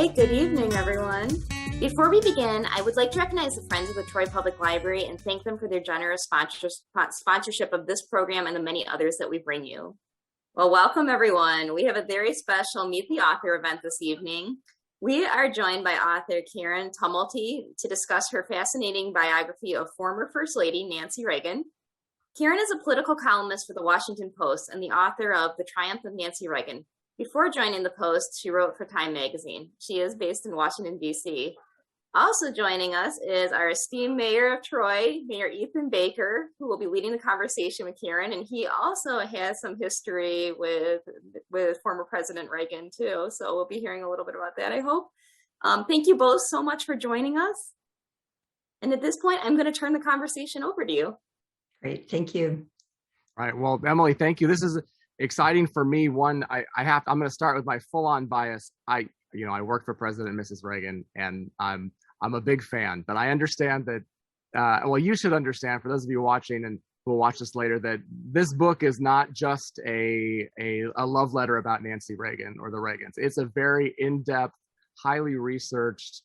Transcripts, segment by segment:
Hey, good evening, everyone. Before we begin, I would like to recognize the Friends of the Troy Public Library and thank them for their generous sponsorship of this program and the many others that we bring you. Well, welcome, everyone. We have a very special Meet the Author event this evening. We are joined by author Karen Tumulty to discuss her fascinating biography of former First Lady Nancy Reagan. Karen is a political columnist for the Washington Post and the author of The Triumph of Nancy Reagan. Before joining the Post, she wrote for Time magazine. She is based in Washington, D.C. Also joining us is our esteemed mayor of Troy, Mayor Ethan Baker, who will be leading the conversation with Karen. And he also has some history with former President Reagan, too. So we'll be hearing a little bit about that, I hope. Thank you both so much for joining us. And at this point, I'm going to turn the conversation over to you. Great. Thank you. All right. Well, Emily, thank you. This is exciting for me. One, I'm going to start with my full-on bias. I worked for President and Mrs. Reagan, and I'm a big fan. But I understand that. Well, you should understand, for those of you watching and who will watch this later, that this book is not just a love letter about Nancy Reagan or the Reagans. It's a very in-depth, highly researched,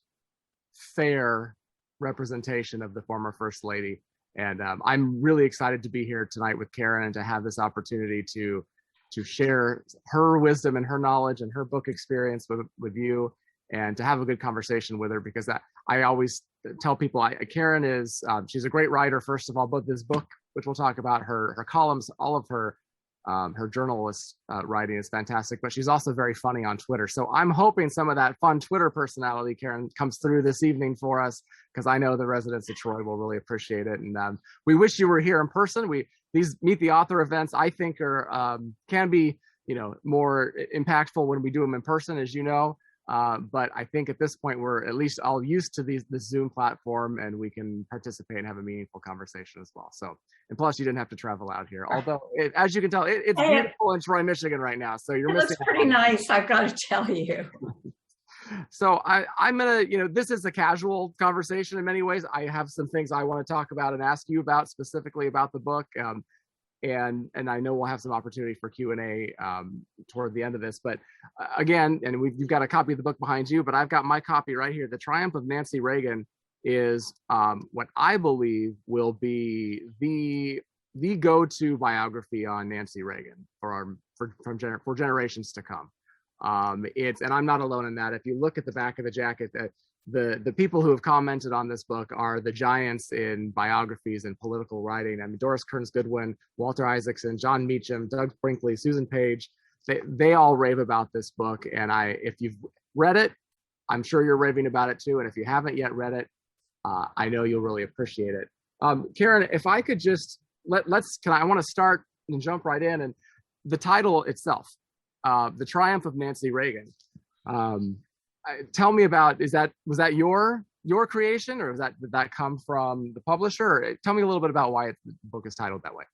fair representation of the former First Lady. And I'm really excited to be here tonight with Karen and to have this opportunity to share her wisdom and her knowledge and her book experience with you, and to have a good conversation with her, because I always tell people Karen is, she's a great writer, first of all, both this book, which we'll talk about, her columns, all of her journalist writing is fantastic, but she's also very funny on Twitter. So I'm hoping some of that fun Twitter personality, Karen, comes through this evening for us, because I know the residents of Troy will really appreciate it. And we wish you were here in person. These Meet the Author events, I think, are can be more impactful when we do them in person, as you know. But I think at this point we're at least all used to this Zoom platform, and we can participate and have a meaningful conversation as well. So, and plus you didn't have to travel out here. Although, as you can tell, it's beautiful in Troy, Michigan right now. So you're missing. It looks pretty nice, I've got to tell you. So I'm gonna, this is a casual conversation in many ways. I have some things I want to talk about and ask you about, specifically about the book. And I know we'll have some opportunity for Q&A toward the end of this. But again, and you've got a copy of the book behind you, but I've got my copy right here. The Triumph of Nancy Reagan is what I believe will be the go-to biography on Nancy Reagan for generations to come. And I'm not alone in that. If you look at the back of the jacket, the people who have commented on this book are the giants in biographies and political writing. I mean, Doris Kearns Goodwin, Walter Isaacson, John Meacham, Doug Brinkley, Susan Page, they all rave about this book. And if you've read it, I'm sure you're raving about it too. And if you haven't yet read it, I know you'll really appreciate it. Karen, if I could just I want to start and jump right in. And the title itself, The Triumph of Nancy Reagan. Tell me about, was that your creation, or did that come from the publisher? Or tell me a little bit about why the book is titled that way.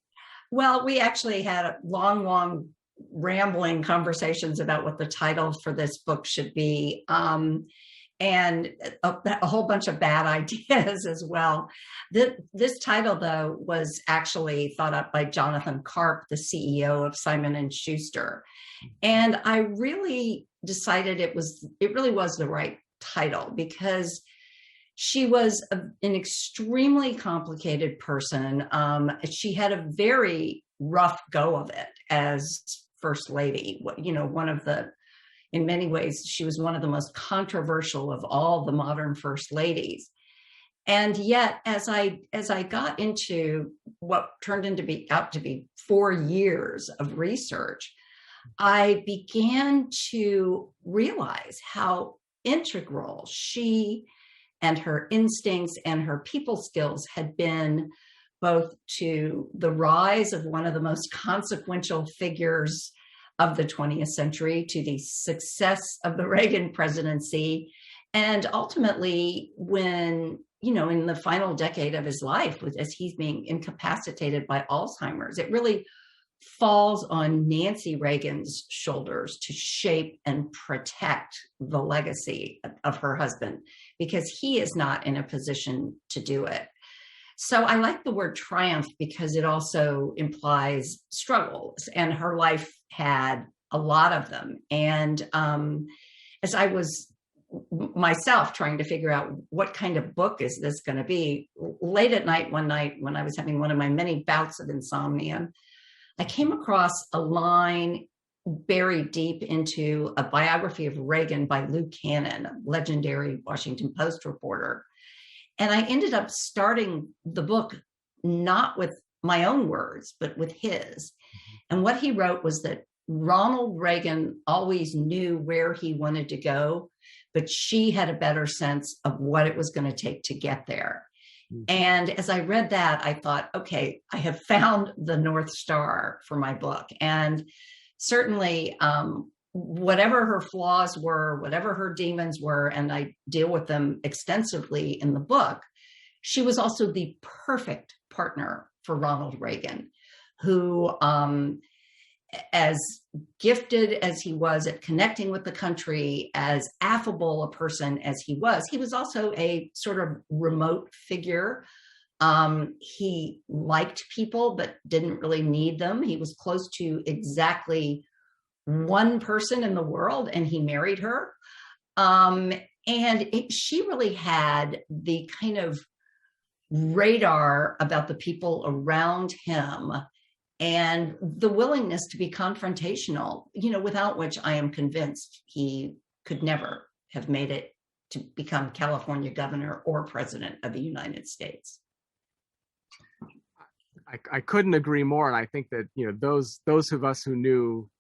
Well, we actually had long rambling conversations about what the title for this book should be. And a whole bunch of bad ideas as well. This title, though, was actually thought up by Jonathan Karp, the CEO of Simon & Schuster. And I really decided it really was the right title, because she was an extremely complicated person. She had a very rough go of it as First Lady. In many ways, she was one of the most controversial of all the modern First Ladies. And yet, as I got into what turned out to be 4 years of research, I began to realize how integral she and her instincts and her people skills had been, both to the rise of one of the most consequential figures of the 20th century, to the success of the Reagan presidency, and ultimately when, in the final decade of his life, as he's being incapacitated by Alzheimer's, it really falls on Nancy Reagan's shoulders to shape and protect the legacy of her husband, because he is not in a position to do it. So I like the word triumph because it also implies struggles, and her life had a lot of them. And as I was myself trying to figure out what kind of book is this going to be. Late at night, one night when I was having one of my many bouts of insomnia, I came across a line buried deep into a biography of Reagan by Lou Cannon, a legendary Washington Post reporter. And I ended up starting the book not with my own words, but with his. And what he wrote was that Ronald Reagan always knew where he wanted to go, but she had a better sense of what it was going to take to get there. And as I read that, I thought, okay, I have found the North Star for my book. And certainly, whatever her flaws were, whatever her demons were, and I deal with them extensively in the book, she was also the perfect partner for Ronald Reagan, who, as gifted as he was at connecting with the country, as affable a person as he was also a sort of remote figure. He liked people, but didn't really need them. He was close to exactly one person in the world, and he married her. She really had the kind of radar about the people around him and the willingness to be confrontational, without which I am convinced he could never have made it to become California governor or president of the United States. I couldn't agree more. And I think that, those of us who knew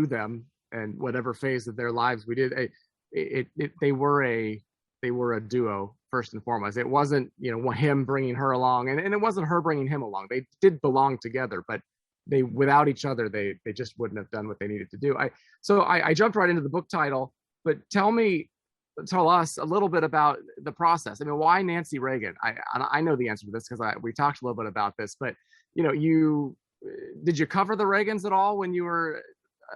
them and whatever phase of their lives we did, they were a duo first and foremost. It wasn't, him bringing her along, and it wasn't her bringing him along. They did belong together, but without each other, they just wouldn't have done what they needed to do. I jumped right into the book title, but tell us a little bit about the process. I mean, why Nancy Reagan? I know the answer to this because we talked a little bit about this, but did you cover the Reagans at all when you were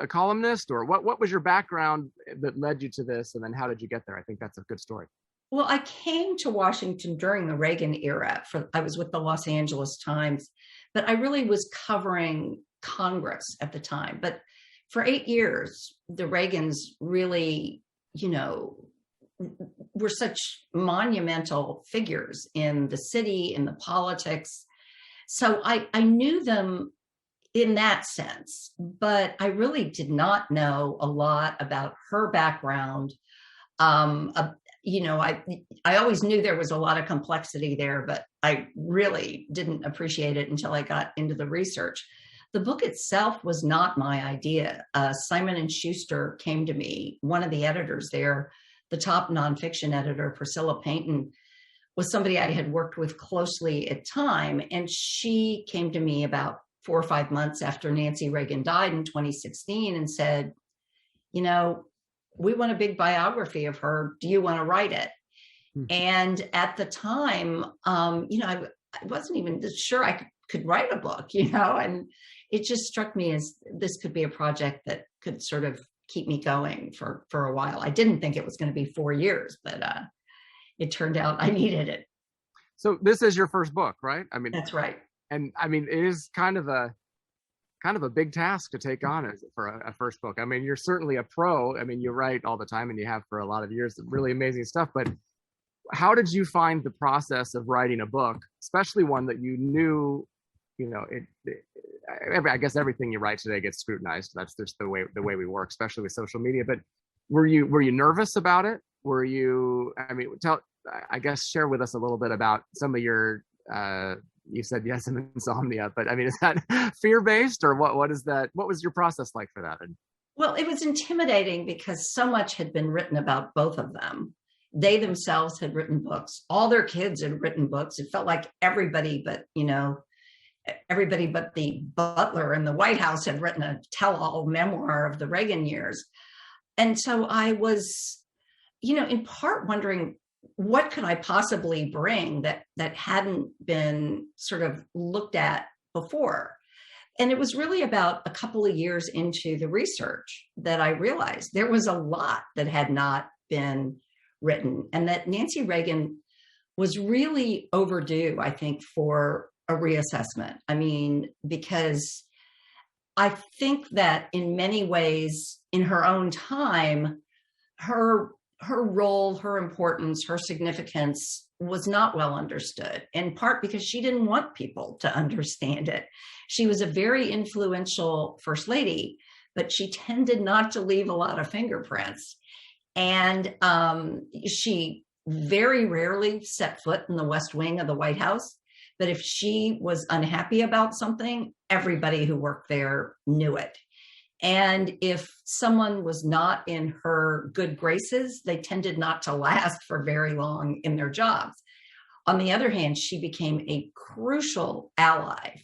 a columnist, or what was your background that led you to this? And then how did you get there? I think that's a good story. Well, I came to Washington during the Reagan era. I was with the Los Angeles Times, but I really was covering Congress at the time. But for 8 years, the Reagans really, were such monumental figures in the city, in the politics. So I knew them in that sense, but I really did not know a lot about her background. I always knew there was a lot of complexity there, but I really didn't appreciate it until I got into the research. The book itself was not my idea. Simon & Schuster came to me, one of the editors there, the top nonfiction editor, Priscilla Paynton, was somebody I had worked with closely at time. And she came to me about 4 or 5 months after Nancy Reagan died in 2016 and said, we want a big biography of her. Do you want to write it? Mm-hmm. And at the time, I wasn't even sure I could write a book, and it just struck me as this could be a project that could sort of keep me going for a while. I didn't think it was going to be 4 years, but it turned out I needed it. So this is your first book, right? I mean, that's right. And I mean, it is kind of a big task to take on for a first book. I mean, you're certainly a pro. I mean, you write all the time, and you have for a lot of years, really amazing stuff. But how did you find the process of writing a book, especially one that you knew, I guess everything you write today gets scrutinized. That's just the way we work, especially with social media. But were you nervous about it? Were you? I mean, share with us a little bit about some of your. You said yes, and insomnia, but I mean, is that fear-based, or what is that? What was your process like for that? Well, it was intimidating because so much had been written about both of them. They themselves had written books. All their kids had written books. It felt like everybody but the butler in the White House had written a tell-all memoir of the Reagan years. And so I was, in part wondering, what could I possibly bring that hadn't been sort of looked at before? And it was really about a couple of years into the research that I realized there was a lot that had not been written, and that Nancy Reagan was really overdue, I think, for a reassessment. I mean, because I think that in many ways, in her own time, her her role, her importance, her significance was not well understood, in part because she didn't want people to understand it. She was a very influential first lady, but she tended not to leave a lot of fingerprints. And she very rarely set foot in the West Wing of the White House. But if she was unhappy about something, everybody who worked there knew it. And if someone was not in her good graces, they tended not to last for very long in their jobs. On the other hand, she became a crucial ally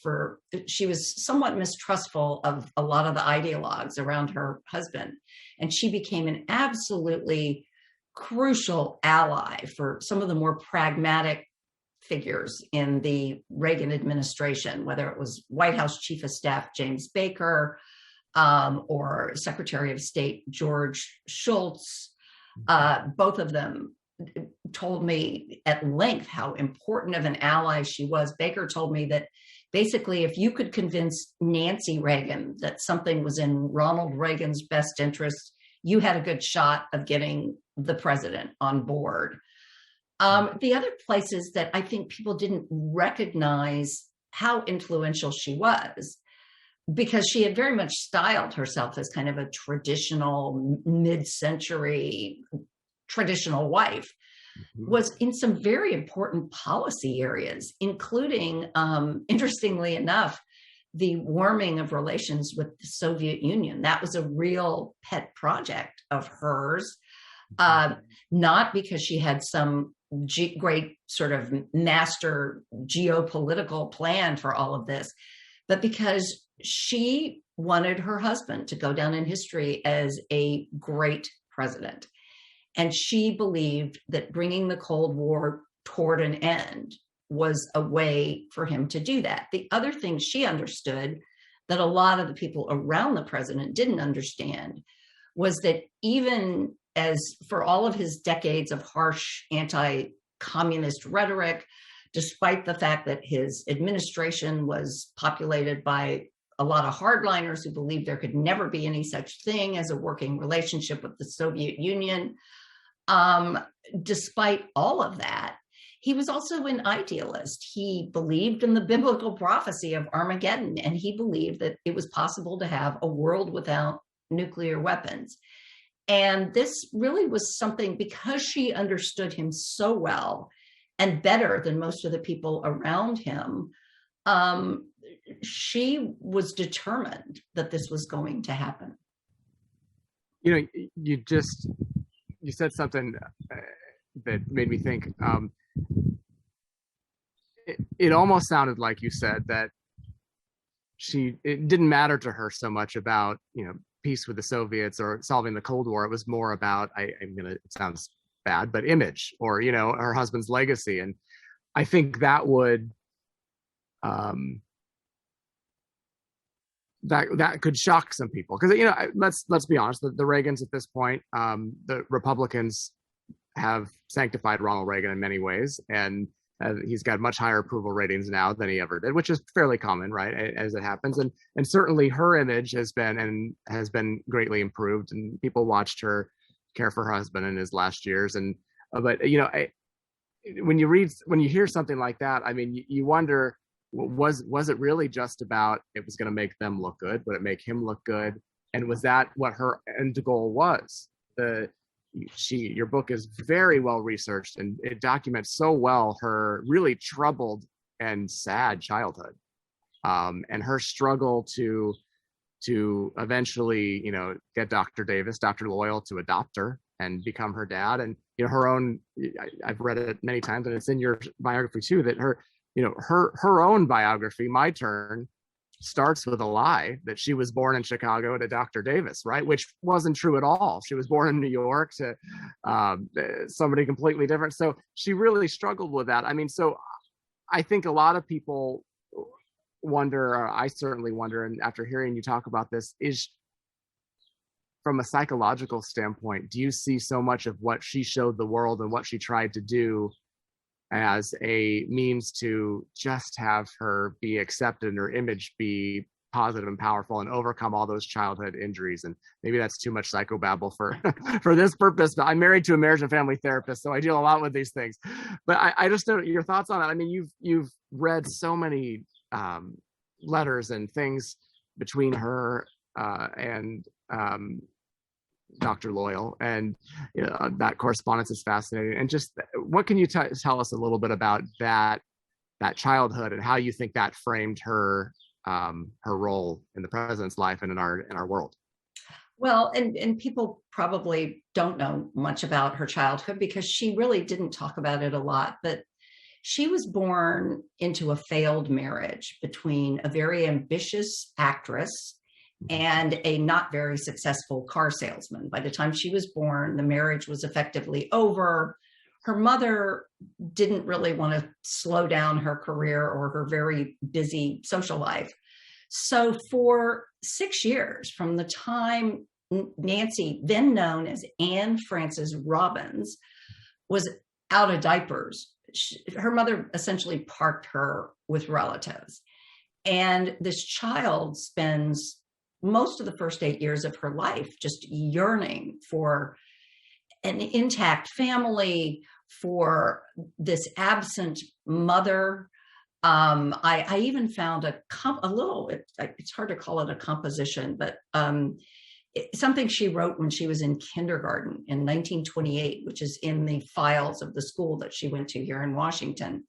she was somewhat mistrustful of a lot of the ideologues around her husband. And she became an absolutely crucial ally for some of the more pragmatic figures in the Reagan administration, whether it was White House Chief of Staff James Baker, or Secretary of State George Shultz. Both of them told me at length how important of an ally she was. Baker told me that basically if you could convince Nancy Reagan that something was in Ronald Reagan's best interest, you had a good shot of getting the president on board. The other places that I think people didn't recognize how influential she was, because she had very much styled herself as kind of a traditional mid-century traditional wife, was in some very important policy areas, including, interestingly enough, the warming of relations with the Soviet Union. That was a real pet project of hers, not because she had some great sort of master geopolitical plan for all of this, but because she wanted her husband to go down in history as a great president. And she believed that bringing the Cold War toward an end was a way for him to do that. The other thing she understood that a lot of the people around the president didn't understand was that even as for all of his decades of harsh anti-communist rhetoric, despite the fact that his administration was populated by a lot of hardliners who believed there could never be any such thing as a working relationship with the Soviet Union, despite all of that, he was also an idealist. He believed in the biblical prophecy of Armageddon, and he believed that it was possible to have a world without nuclear weapons. And this really was something, because she understood him so well and better than most of the people around him, she was determined that this was going to happen. You know, you said something that made me think. It almost sounded like you said that it didn't matter to her so much about, peace with the Soviets or solving the Cold War. It was more about, it sounds bad, but image, or, her husband's legacy. And I think that would, that could shock some people, because let's be honest, the Reagans at this point, the Republicans have sanctified Ronald Reagan in many ways, and he's got much higher approval ratings now than he ever did, which is fairly common, right, as it happens. And certainly her image has been greatly improved, and people watched her care for her husband in his last years. And but when you hear something like that, I mean, you wonder, was it really just about it was going to make them look good? Would it make him look good? And was that what her end goal was? Your book is very well researched, and it documents so well her really troubled and sad childhood, and her struggle to eventually, get Dr. Loyal to adopt her and become her dad. And her own, I've read it many times, and it's in your biography too, that her own biography, My Turn, starts with a lie that she was born in Chicago to Dr. Davis, right? Which wasn't true at all. She was born in New York to somebody completely different. So she really struggled with that. I mean, so I think a lot of people wonder, or I certainly wonder, and after hearing you talk about this, is from a psychological standpoint, do you see so much of what she showed the world and what she tried to do as a means to just have her be accepted and her image be positive and powerful and overcome all those childhood injuries. And maybe that's too much psychobabble for for this purpose, but I'm married to a marriage and family therapist, so I deal a lot with these things. But I just know your thoughts on that. I mean, you've read so many letters and things between her and Dr. Loyal, and that correspondence is fascinating. And just what can you tell us a little bit about that childhood and how you think that framed her role in the president's life and in our world? Well, and people probably don't know much about her childhood because she really didn't talk about it a lot, but she was born into a failed marriage between a very ambitious actress and a not very successful car salesman. By the time she was born, the marriage was effectively over. Her mother didn't really want to slow down her career or her very busy social life. So for 6 years, from the time Nancy, then known as Anne Frances Robbins, was out of diapers, her mother essentially parked her with relatives. And this child spends most of the first 8 years of her life just yearning for an intact family, for this absent mother. I even found it's hard to call it a composition, but something she wrote when she was in kindergarten in 1928, which is in the files of the school that she went to here in Washington.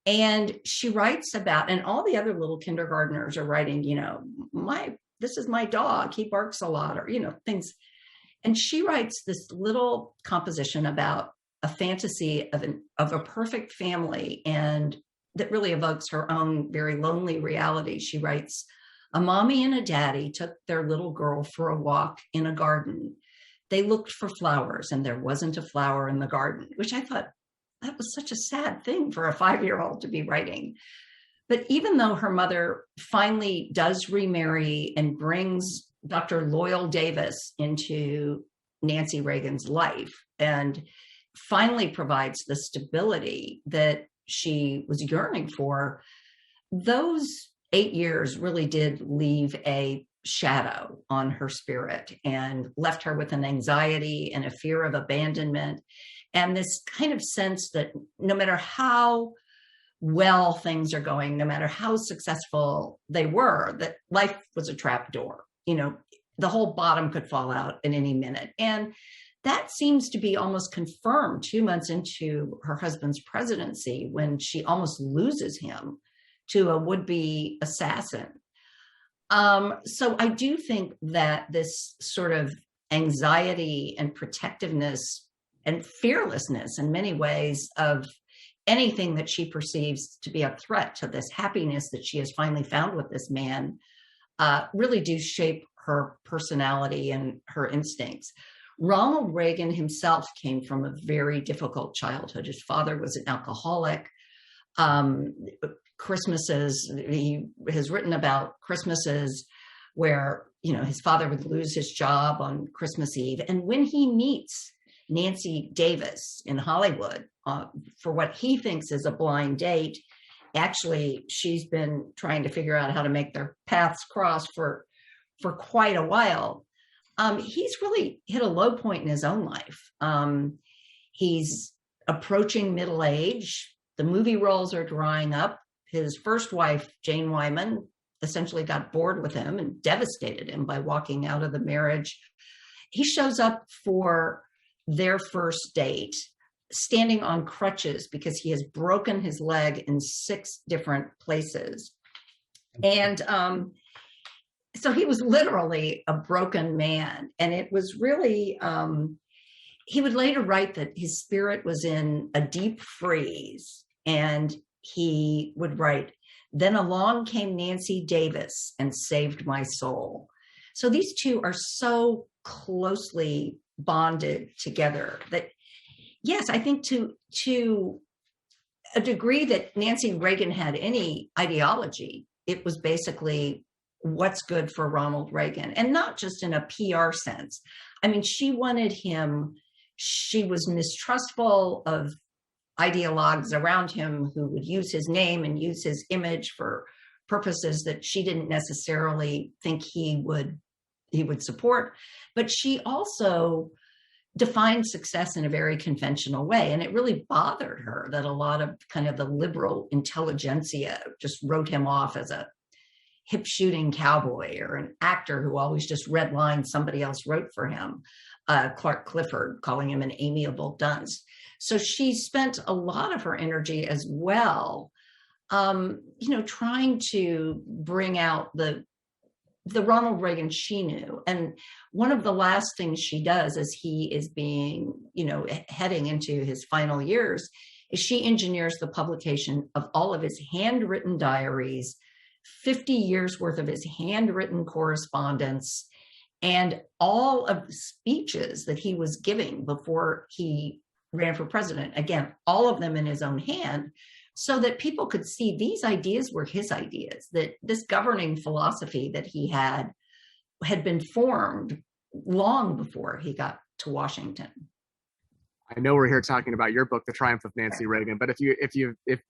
And she writes about, and all the other little kindergartners are writing, this is my dog, he barks a lot, or, things. And she writes this little composition about a fantasy of a perfect family, and that really evokes her own very lonely reality. She writes, "A mommy and a daddy took their little girl for a walk in a garden. They looked for flowers and there wasn't a flower in the garden," which I thought that was such a sad thing for a 5-year-old to be writing. But even though her mother finally does remarry and brings Dr. Loyal Davis into Nancy Reagan's life and finally provides the stability that she was yearning for, those 8 years really did leave a shadow on her spirit and left her with an anxiety and a fear of abandonment and this kind of sense that no matter how well things are going, no matter how successful they were, that life was a trap door. The whole bottom could fall out at any minute. And that seems to be almost confirmed 2 months into her husband's presidency when she almost loses him to a would-be assassin. So I do think that this sort of anxiety and protectiveness and fearlessness in many ways of anything that she perceives to be a threat to this happiness that she has finally found with this man really do shape her personality and her instincts. Ronald Reagan himself came from a very difficult childhood. His father was an alcoholic. Christmases, he has written about Christmases where, his father would lose his job on Christmas Eve. And when he meets Nancy Davis in Hollywood for what he thinks is a blind date, actually, she's been trying to figure out how to make their paths cross for quite a while. He's really hit a low point in his own life. He's approaching middle age. The movie roles are drying up. His first wife, Jane Wyman, essentially got bored with him and devastated him by walking out of the marriage. He shows up for their first date standing on crutches because he has broken his leg in 6 different places. And so he was literally a broken man. And it was really, he would later write that his spirit was in a deep freeze. And he would write, "Then along came Nancy Davis and saved my soul." So these two are so closely bonded together that, yes, I think to a degree that Nancy Reagan had any ideology, it was basically what's good for Ronald Reagan, and not just in a PR sense. I mean, she wanted him, she was mistrustful of ideologues around him who would use his name and use his image for purposes that she didn't necessarily think he would support. But she also defined success in a very conventional way. And it really bothered her that a lot of kind of the liberal intelligentsia just wrote him off as a hip shooting cowboy or an actor who always just read lines somebody else wrote for him. Clark Clifford calling him an amiable dunce. So she spent a lot of her energy as well, trying to bring out the Ronald Reagan she knew. And one of the last things she does as he is being, heading into his final years, is she engineers the publication of all of his handwritten diaries, 50 years worth of his handwritten correspondence, and all of the speeches that he was giving before he ran for president. Again, all of them in his own hand, so that people could see these ideas were his ideas, that this governing philosophy that he had been formed long before he got to Washington. I know we're here talking about your book, The Triumph of Nancy Reagan, but if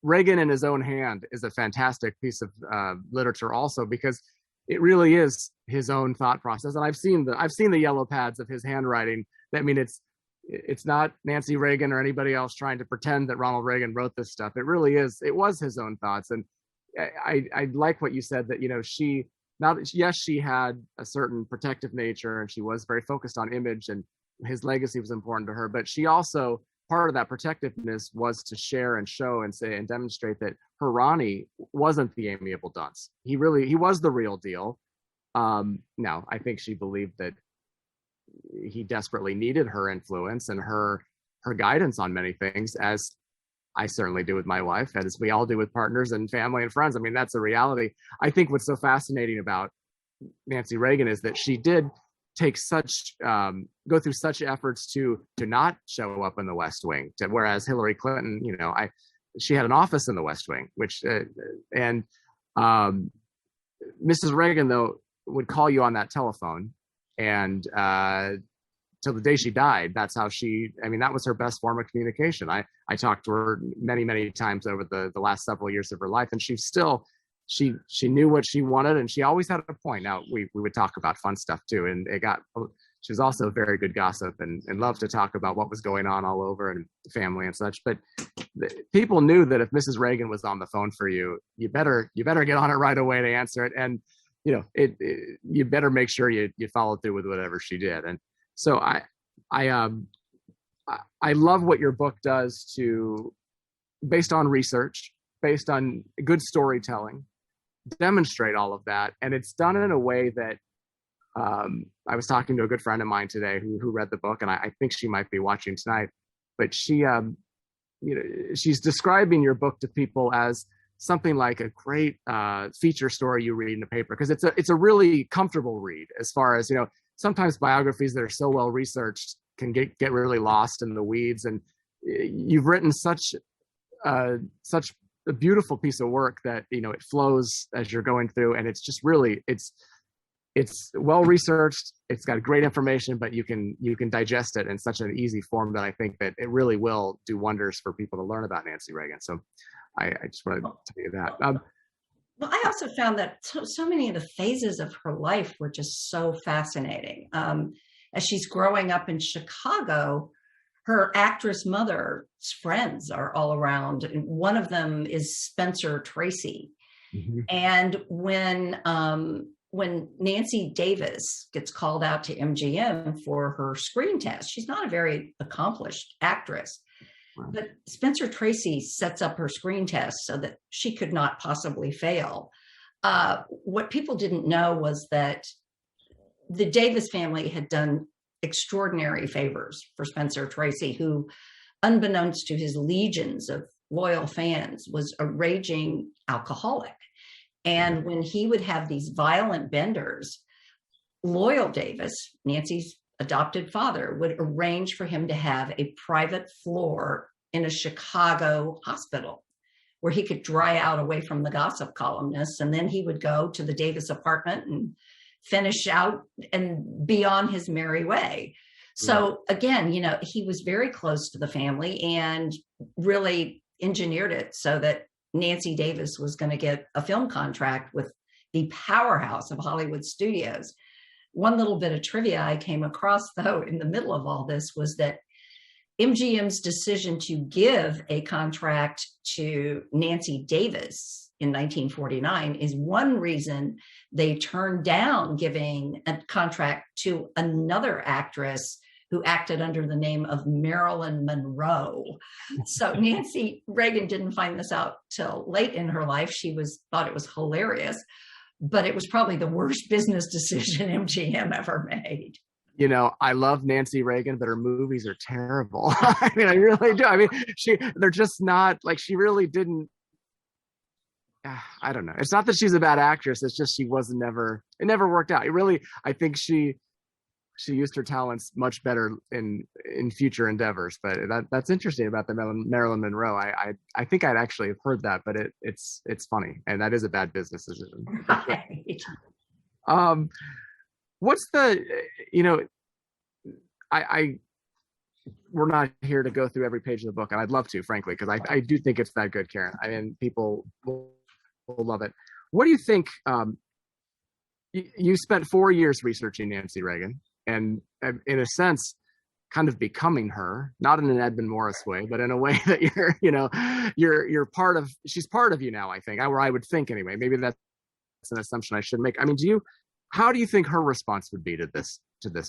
Reagan in his own hand is a fantastic piece of literature also, because it really is his own thought process. And I've seen the yellow pads of his handwriting. I mean, it's not Nancy Reagan or anybody else trying to pretend that Ronald Reagan wrote this stuff. It really was his own thoughts. And I like what you said, that, she had a certain protective nature and she was very focused on image and his legacy was important to her, but she also, part of that protectiveness was to share and show and say and demonstrate that her Ronnie wasn't the amiable dunce. He was the real deal. Now, I think she believed that he desperately needed her influence and her guidance on many things, as I certainly do with my wife, as we all do with partners and family and friends. I mean, that's a reality. I think what's so fascinating about Nancy Reagan is that she did take go through such efforts to not show up in the West Wing, whereas Hillary Clinton, she had an office in the West Wing, which Mrs. Reagan, though, would call you on that telephone, and till the day she died, that's how that was her best form of communication. I talked to her many, many times over the last several years of her life, and she knew what she wanted, and she always had a point. Now, we would talk about fun stuff too, and she was also a very good gossip and loved to talk about what was going on all over and family and such. But people knew that if Mrs. Reagan was on the phone for you, you better get on it right away to answer it. And, you better make sure you follow through with whatever she did. And so I love what your book does based on research, based on good storytelling, demonstrate all of that. And it's done in a way that I was talking to a good friend of mine today who read the book, and I think she might be watching tonight, but she's describing your book to people as something like a great feature story you read in a paper, because it's a really comfortable read. As far as, sometimes biographies that are so well researched can get really lost in the weeds, and you've written such a beautiful piece of work that it flows as you're going through, and it's just really it's well researched. It's got great information, but you can digest it in such an easy form that I think that it really will do wonders for people to learn about Nancy Reagan. So I just wanted to tell you that. Well, I also found that so many of the phases of her life were just so fascinating. As she's growing up in Chicago, her actress mother's friends are all around. And one of them is Spencer Tracy. Mm-hmm. And when Nancy Davis gets called out to MGM for her screen test, she's not a very accomplished actress. Wow. But Spencer Tracy sets up her screen test so that she could not possibly fail. What people didn't know was that the Davis family had done extraordinary favors for Spencer Tracy, who, unbeknownst to his legions of loyal fans, was a raging alcoholic. And when he would have these violent benders, Loyal Davis, Nancy's adopted father, would arrange for him to have a private floor in a Chicago hospital where he could dry out away from the gossip columnists. And then he would go to the Davis apartment and finish out and be on his merry way. So again, he was very close to the family and really engineered it so that Nancy Davis was going to get a film contract with the powerhouse of Hollywood studios. One little bit of trivia I came across, though, in the middle of all this was that MGM's decision to give a contract to Nancy Davis in 1949 is one reason they turned down giving a contract to another actress who acted under the name of Marilyn Monroe. So Nancy Reagan didn't find this out till late in her life. She thought it was hilarious, but it was probably the worst business decision MGM ever made. You know, I love Nancy Reagan, but her movies are terrible. I mean, I really do. I mean, they're just not like, she really didn't. I don't know. It's not that she's a bad actress. It's just it never worked out. It really, I think she used her talents much better in future endeavors. But that's interesting about the Marilyn Monroe. I think I'd actually have heard that, but it's funny, and that is a bad business decision. Right. What's the, you know, we're not here to go through every page of the book, and I'd love to, frankly, because I do think it's that good, Karen. I mean, people will love it. What do you think? You spent 4 years researching Nancy Reagan, and in a sense, kind of becoming her, not in an Edmund Morris way, but in a way that you're part of. She's part of you now, I think, or I would think anyway. Maybe that's an assumption I should make. I mean, how do you think her response would be to this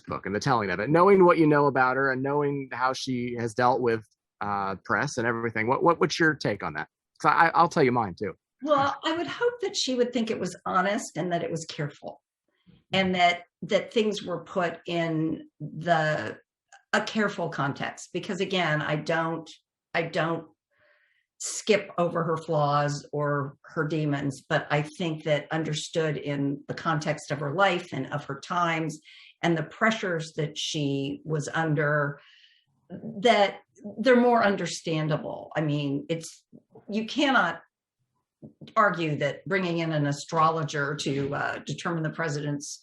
book and the telling of it, knowing what you know about her and knowing how she has dealt with press and everything? What's your take on that? Because I'll tell you mine too. Well, I would hope that she would think it was honest and that it was careful, and that things were put in a careful context. Because again, I don't skip over her flaws or her demons, but I think that understood in the context of her life and of her times and the pressures that she was under, that they're more understandable. I mean, you cannot argue that bringing in an astrologer to determine the president's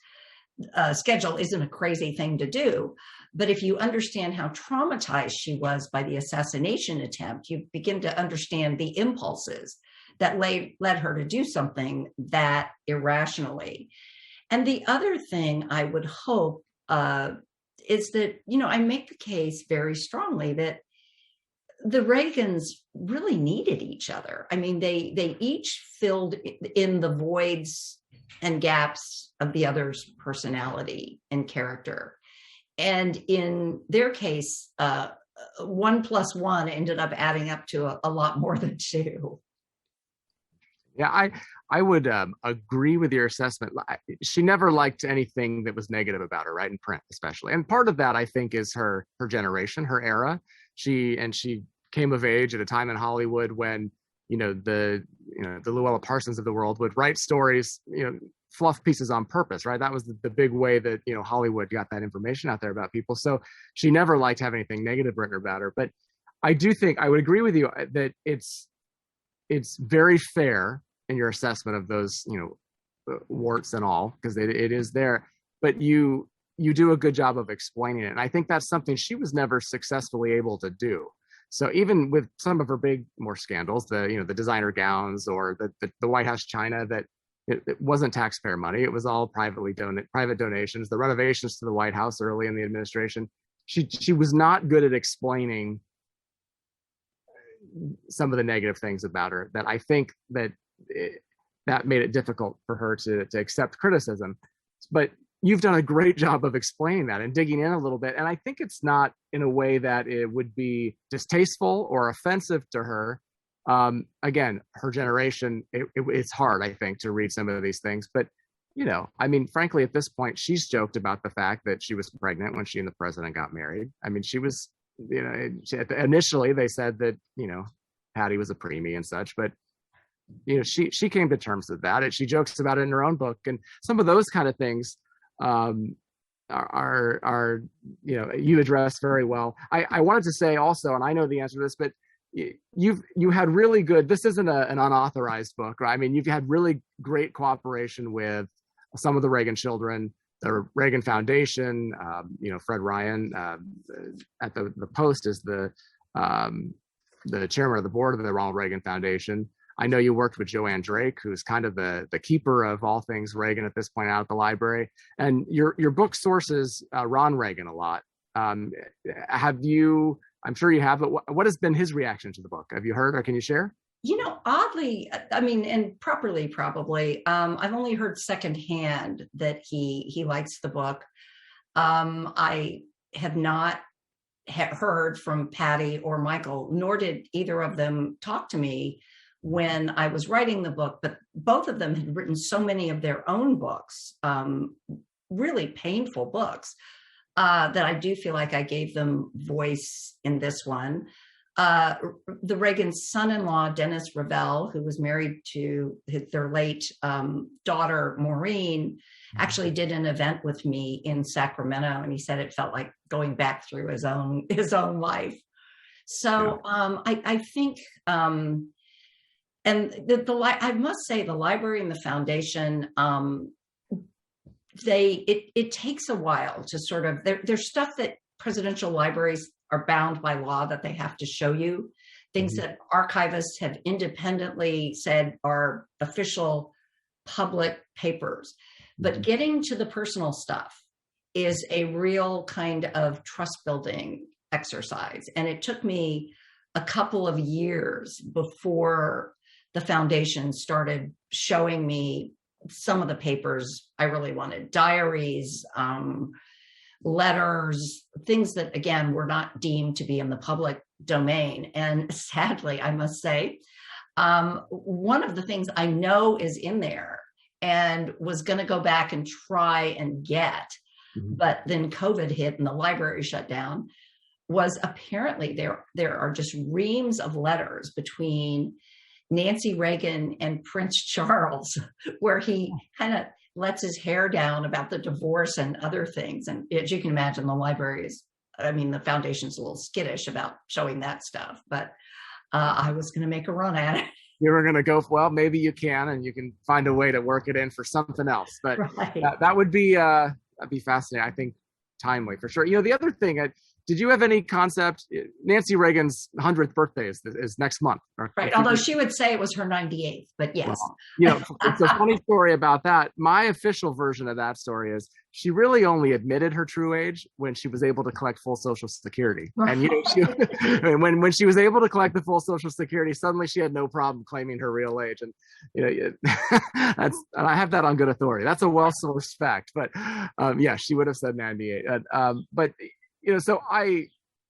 schedule isn't a crazy thing to do. But if you understand how traumatized she was by the assassination attempt, you begin to understand the impulses that led her to do something that irrationally. And the other thing I would hope is that, I make the case very strongly that the Reagans really needed each other. I mean, they each filled in the voids and gaps of the other's personality and character. And in their case, 1 + 1 ended up adding up to a lot more than 2. Yeah, I would agree with your assessment. She never liked anything that was negative about her, right, in print especially. And part of that, I think, is her generation, her era. She came of age at a time in Hollywood when the Llewellyn Parsons of the world would write stories, fluff pieces on purpose, right? That was the big way that Hollywood got that information out there about people. So she never liked having anything negative written about her. But I do think I would agree with you that it's very fair in your assessment of those warts and all, because it is there. But you do a good job of explaining it, and I think that's something she was never successfully able to do. So even with some of her more scandals, the designer gowns or the White House china, that it wasn't taxpayer money. It was all private donations. The renovations to the White House early in the administration, she was not good at explaining some of the negative things about her, that I think that made it difficult for her to accept criticism. But you've done a great job of explaining that and digging in a little bit. And I think it's not in a way that it would be distasteful or offensive to her. Again, her generation, it's hard, I think, to read some of these things. But, I mean, frankly, at this point, she's joked about the fact that she was pregnant when she and the president got married. I mean, she was, initially they said that, Patty was a preemie and such, but, she came to terms with that. And she jokes about it in her own book. And some of those kind of things are you address very well. I wanted to say also, and I know the answer to this, but you had really good, this isn't an unauthorized book, right? I mean, you've had really great cooperation with some of the Reagan Children, the Reagan Foundation. Fred Ryan at the Post is the chairman of the board of the Ronald Reagan Foundation. I know you worked with Joan Drake, who's kind of the keeper of all things Reagan at this point out at the library. And your book sources Ron Reagan a lot. Have you? I'm sure you have, but what has been his reaction to the book? Have you heard, or can you share? Oddly, I mean, and properly, probably, I've only heard secondhand that he likes the book. I have not heard from Patty or Michael, nor did either of them talk to me when I was writing the book, but both of them had written so many of their own books, really painful books, that I do feel like I gave them voice in this one. The Reagan's son-in-law, Dennis Ravel, who was married to their late daughter, Maureen, actually did an event with me in Sacramento, and he said it felt like going back through his own life. So I think, and I must say, the library and the foundation, it takes a while to sort of, there's stuff that presidential libraries are bound by law that they have to show you, things that archivists have independently said are official public papers. But getting to the personal stuff is a real kind of trust building exercise. And it took me a couple of years before the foundation started showing me some of the papers I really wanted, diaries, letters, things that, again, were not deemed to be in the public domain. And sadly, I must say, one of the things I know is in there and was going to go back and try and get, but then COVID hit and the library shut down, was apparently there are just reams of letters between Nancy Reagan and Prince Charles, where he kind of lets his hair down about the divorce and other things. And as you can imagine, the library is, the foundation's a little skittish about showing that stuff, but I was going to make a run at it. You were going to go, well, maybe you can, and you can find a way to work it in for something else. But that would be, that'd be fascinating. I think timely for sure. The other thing, did you have any concept? Nancy Reagan's 100th birthday is next month. Right. Although she would say it was her 98th, but yes. Well, it's a funny story about that. My official version of that story is she really only admitted her true age when she was able to collect full Social Security. And when she was able to collect the full Social Security, suddenly she had no problem claiming her real age. And and I have that on good authority. That's a well-sourced fact. But she would have said 98. But so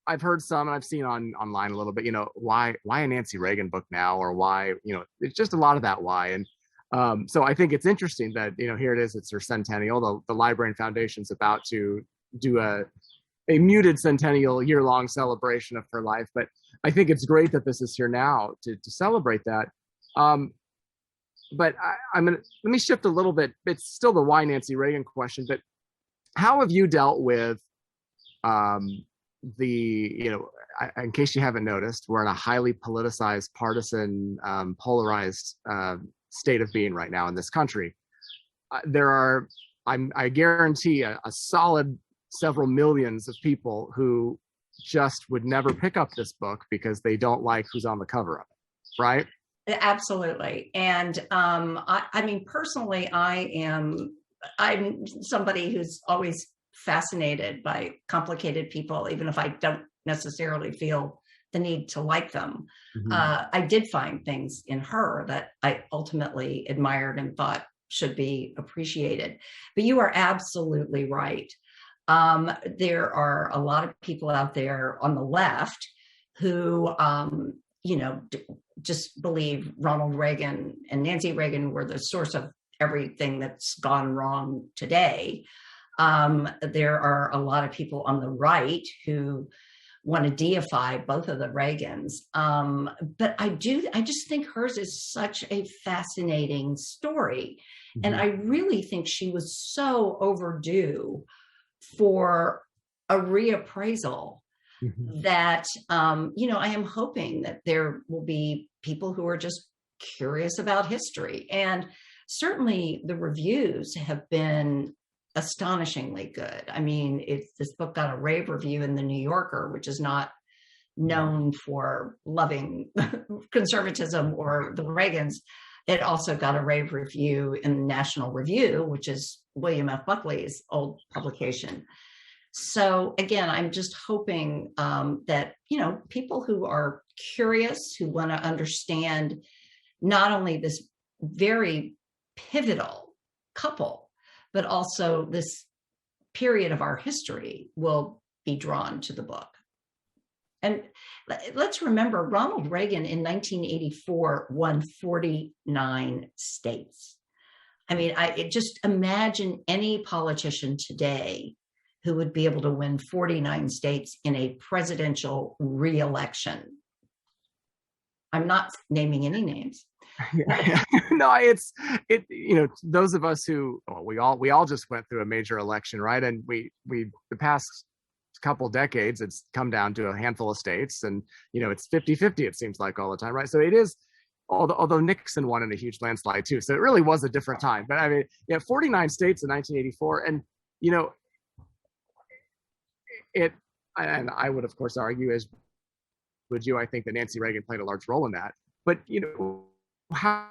I've heard some, and I've seen online a little bit, why a Nancy Reagan book now, or why, it's just a lot of that why. And so I think it's interesting that, here it is, it's her centennial. The Library and Foundation's about to do a muted centennial year-long celebration of her life. But I think it's great that this is here now to celebrate that. But let me shift a little bit. It's still the why Nancy Reagan question, but how have you dealt with in case you haven't noticed, we're in a highly politicized, partisan, polarized state of being right now in this country. There are, I guarantee, a solid several millions of people who just would never pick up this book because they don't like who's on the cover of it, right? Absolutely. And personally, I'm somebody who's always fascinated by complicated people, even if I don't necessarily feel the need to like them. I did find things in her that I ultimately admired and thought should be appreciated. But you are absolutely right. There are a lot of people out there on the left who, just believe Ronald Reagan and Nancy Reagan were the source of everything that's gone wrong today. There are a lot of people on the right who want to deify both of the Reagans. But I just think hers is such a fascinating story. And I really think she was so overdue for a reappraisal that, I am hoping that there will be people who are just curious about history. And certainly the reviews have been astonishingly good. This book got a rave review in the New Yorker, which is not known for loving conservatism or the Reagans. It also got a rave review in the National Review, which is William F. Buckley's old publication. So again, I'm just hoping that, people who are curious, who want to understand not only this very pivotal couple, but also this period of our history will be drawn to the book. And let's remember, Ronald Reagan in 1984 won 49 states. I mean, just imagine any politician today who would be able to win 49 states in a presidential re-election. I'm not naming any names. No, those of us who, we all just went through a major election, right? And we the past couple decades, it's come down to a handful of states, and it's 50-50, it seems like, all the time, right? So it is, although Nixon won in a huge landslide too, so it really was a different time. But I mean, 49 states in 1984, and and I would of course argue, as would you, I think that Nancy Reagan played a large role in that. But how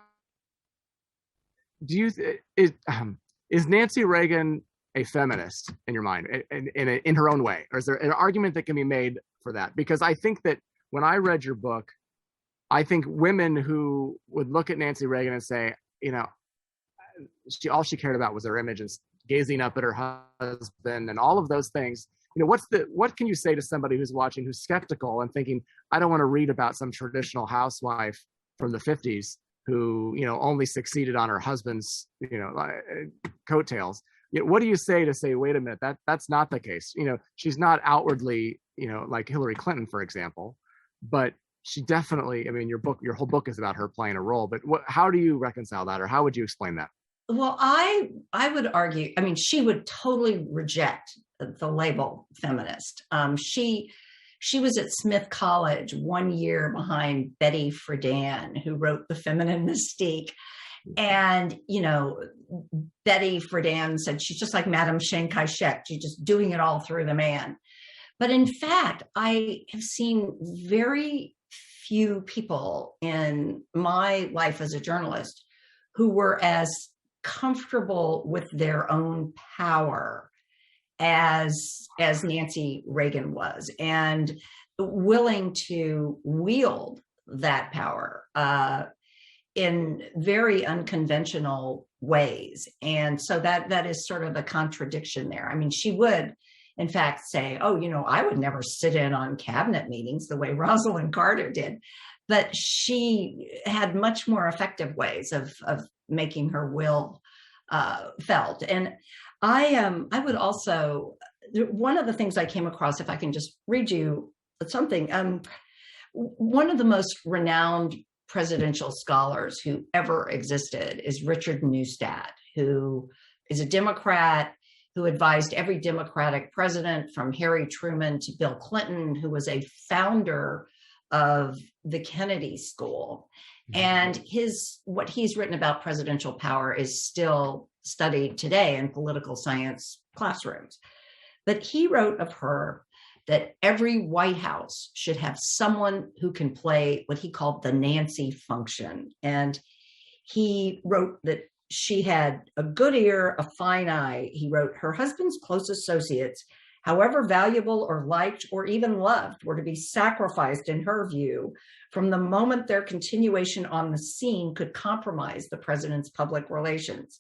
do you is Nancy Reagan a feminist in your mind, in her own way, or is there an argument that can be made for that? Because I think that when I read your book, I think women who would look at Nancy Reagan and say, all she cared about was her image and gazing up at her husband and all of those things. What can you say to somebody who's watching, who's skeptical and thinking, I don't want to read about some traditional housewife from the 50s who, only succeeded on her husband's, coattails. What do you say to say, wait a minute, that's not the case? She's not outwardly, like Hillary Clinton, for example, but she definitely, your whole book is about her playing a role, but how do you reconcile that, or how would you explain that? Well, I would argue, she would totally reject the label feminist. She was at Smith College 1 year behind Betty Friedan, who wrote The Feminine Mystique. And, Betty Friedan said she's just like Madame Chiang Kai-shek. She's just doing it all through the man. But in fact, I have seen very few people in my life as a journalist who were as comfortable with their own power as Nancy Reagan was, and willing to wield that power in very unconventional ways. And so that is sort of the contradiction there. She would, in fact, say, I would never sit in on cabinet meetings the way Rosalind Carter did. But she had much more effective ways of making her will felt. And I would also, one of the things I came across, if I can just read you something, one of the most renowned presidential scholars who ever existed is Richard Neustadt, who is a Democrat who advised every Democratic president from Harry Truman to Bill Clinton, who was a founder of the Kennedy School. And what he's written about presidential power is still studied today in political science classrooms. But he wrote of her that every White House should have someone who can play what he called the Nancy function. And he wrote that she had a good ear, a fine eye. He wrote, her husband's close associates, however valuable or liked or even loved, were to be sacrificed, in her view, from the moment their continuation on the scene could compromise the president's public relations.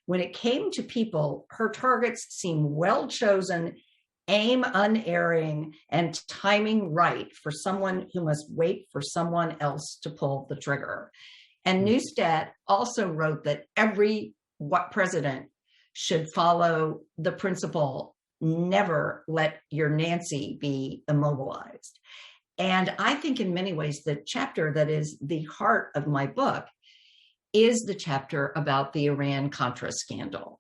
When it came to people, her targets seemed well chosen, aim unerring, and timing right for someone who must wait for someone else to pull the trigger. And Neustadt also wrote that every president should follow the principle, never let your Nancy be immobilized. And I think in many ways, the chapter that is the heart of my book is the chapter about the Iran-Contra scandal.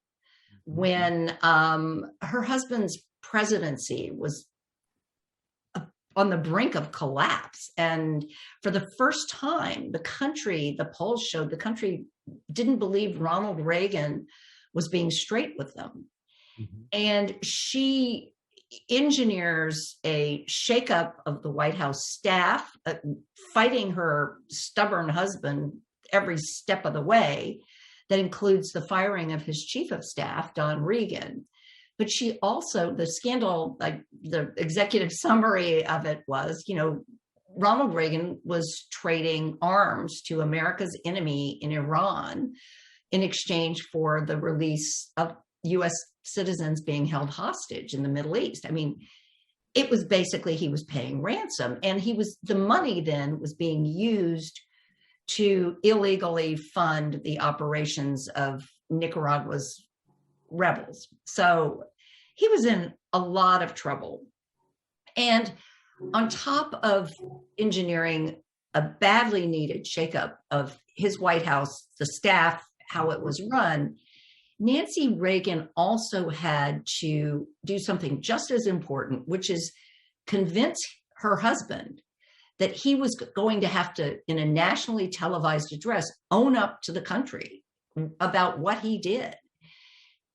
When her husband's presidency was on the brink of collapse. And for the first time, the polls showed the country didn't believe Ronald Reagan was being straight with them. And she, engineers a shakeup of the White House staff, fighting her stubborn husband every step of the way. That includes the firing of his chief of staff, Ronald Reagan. But she also, the scandal, like the executive summary of it was, Ronald Reagan was trading arms to America's enemy in Iran in exchange for the release of U.S. citizens being held hostage in the Middle East. I mean, it was basically he was paying ransom, and the money then was being used to illegally fund the operations of Nicaragua's rebels. So he was in a lot of trouble. And on top of engineering a badly needed shakeup of his White House, the staff, how it was run, Nancy Reagan also had to do something just as important, which is convince her husband that he was going to have to, in a nationally televised address, own up to the country about what he did.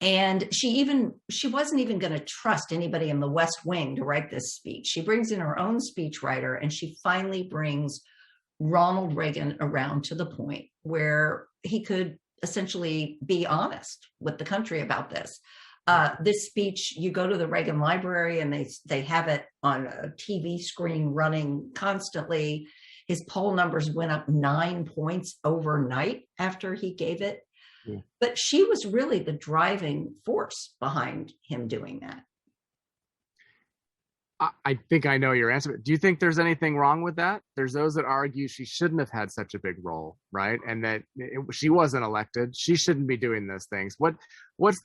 And she wasn't even going to trust anybody in the West Wing to write this speech. She brings in her own speechwriter, and she finally brings Ronald Reagan around to the point where he could essentially be honest with the country about this. This speech, you go to the Reagan Library and they have it on a TV screen running constantly. His poll numbers went up 9 points overnight after he gave it. Yeah. But she was really the driving force behind him doing that. I think I know your answer. Do you think there's anything wrong with that? There's those that argue she shouldn't have had such a big role, right? And that she wasn't elected. She shouldn't be doing those things. What's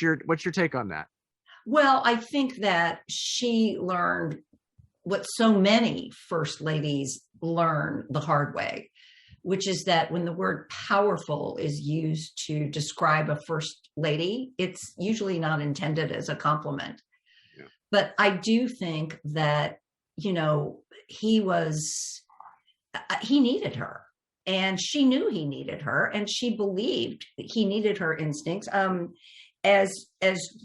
your take on that? Well, I think that she learned what so many first ladies learn the hard way, which is that when the word powerful is used to describe a first lady, it's usually not intended as a compliment. Yeah. But I do think that, he needed her, and she knew he needed her, and she believed he needed her instincts. As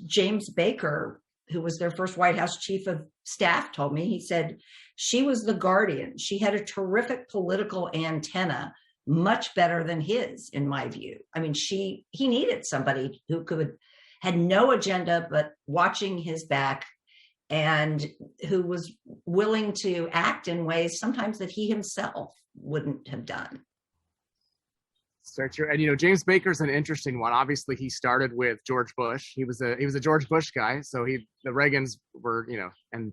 James Baker, who was their first White House chief of staff, told me, he said, she was the guardian. She had a terrific political antenna, much better than his, in my view. I mean, he needed somebody who had no agenda, but watching his back, and who was willing to act in ways sometimes that he himself wouldn't have done. So true. And James Baker's an interesting one. Obviously, he started with George Bush. He was a George Bush guy. So the Reagans were, and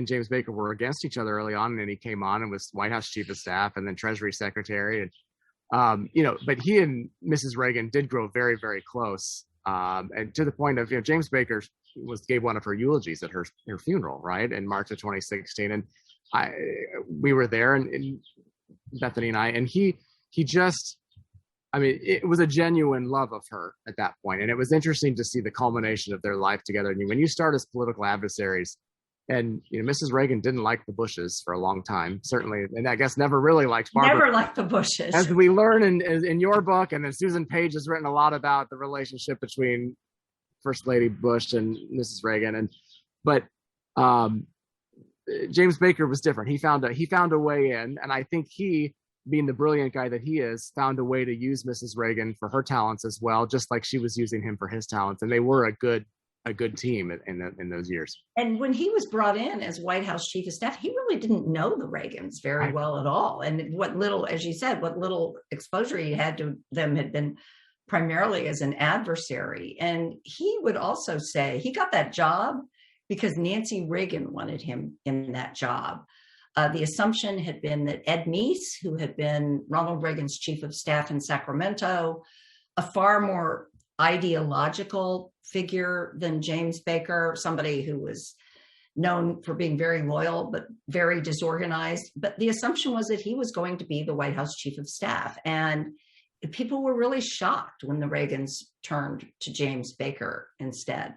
James Baker were against each other early on. And then he came on and was White House chief of staff and then Treasury secretary. And but he and Mrs. Reagan did grow very, very close. And to the point of, James Baker gave one of her eulogies at her funeral, right, in March of 2016. And we were there, and Bethany and I, and he just. It was a genuine love of her at that point. And it was interesting to see the culmination of their life together. And when you start as political adversaries, and Mrs. Reagan didn't like the Bushes for a long time, certainly, and I guess never really liked Barbara. Never liked the Bushes. As we learn in your book, and then Susan Page has written a lot about the relationship between First Lady Bush and Mrs. Reagan. But James Baker was different. He found a way in, and I think he, being the brilliant guy that he is, found a way to use Mrs. Reagan for her talents as well, just like she was using him for his talents. And they were a good team in those years. And when he was brought in as White House chief of staff, he really didn't know the Reagans very well at all. And what little, as you said, what little exposure he had to them had been primarily as an adversary. And he would also say he got that job because Nancy Reagan wanted him in that job. The assumption had been that Ed Meese, who had been Ronald Reagan's chief of staff in Sacramento, a far more ideological figure than James Baker, somebody who was known for being very loyal, but very disorganized. But the assumption was that he was going to be the White House chief of staff. And people were really shocked when the Reagans turned to James Baker instead.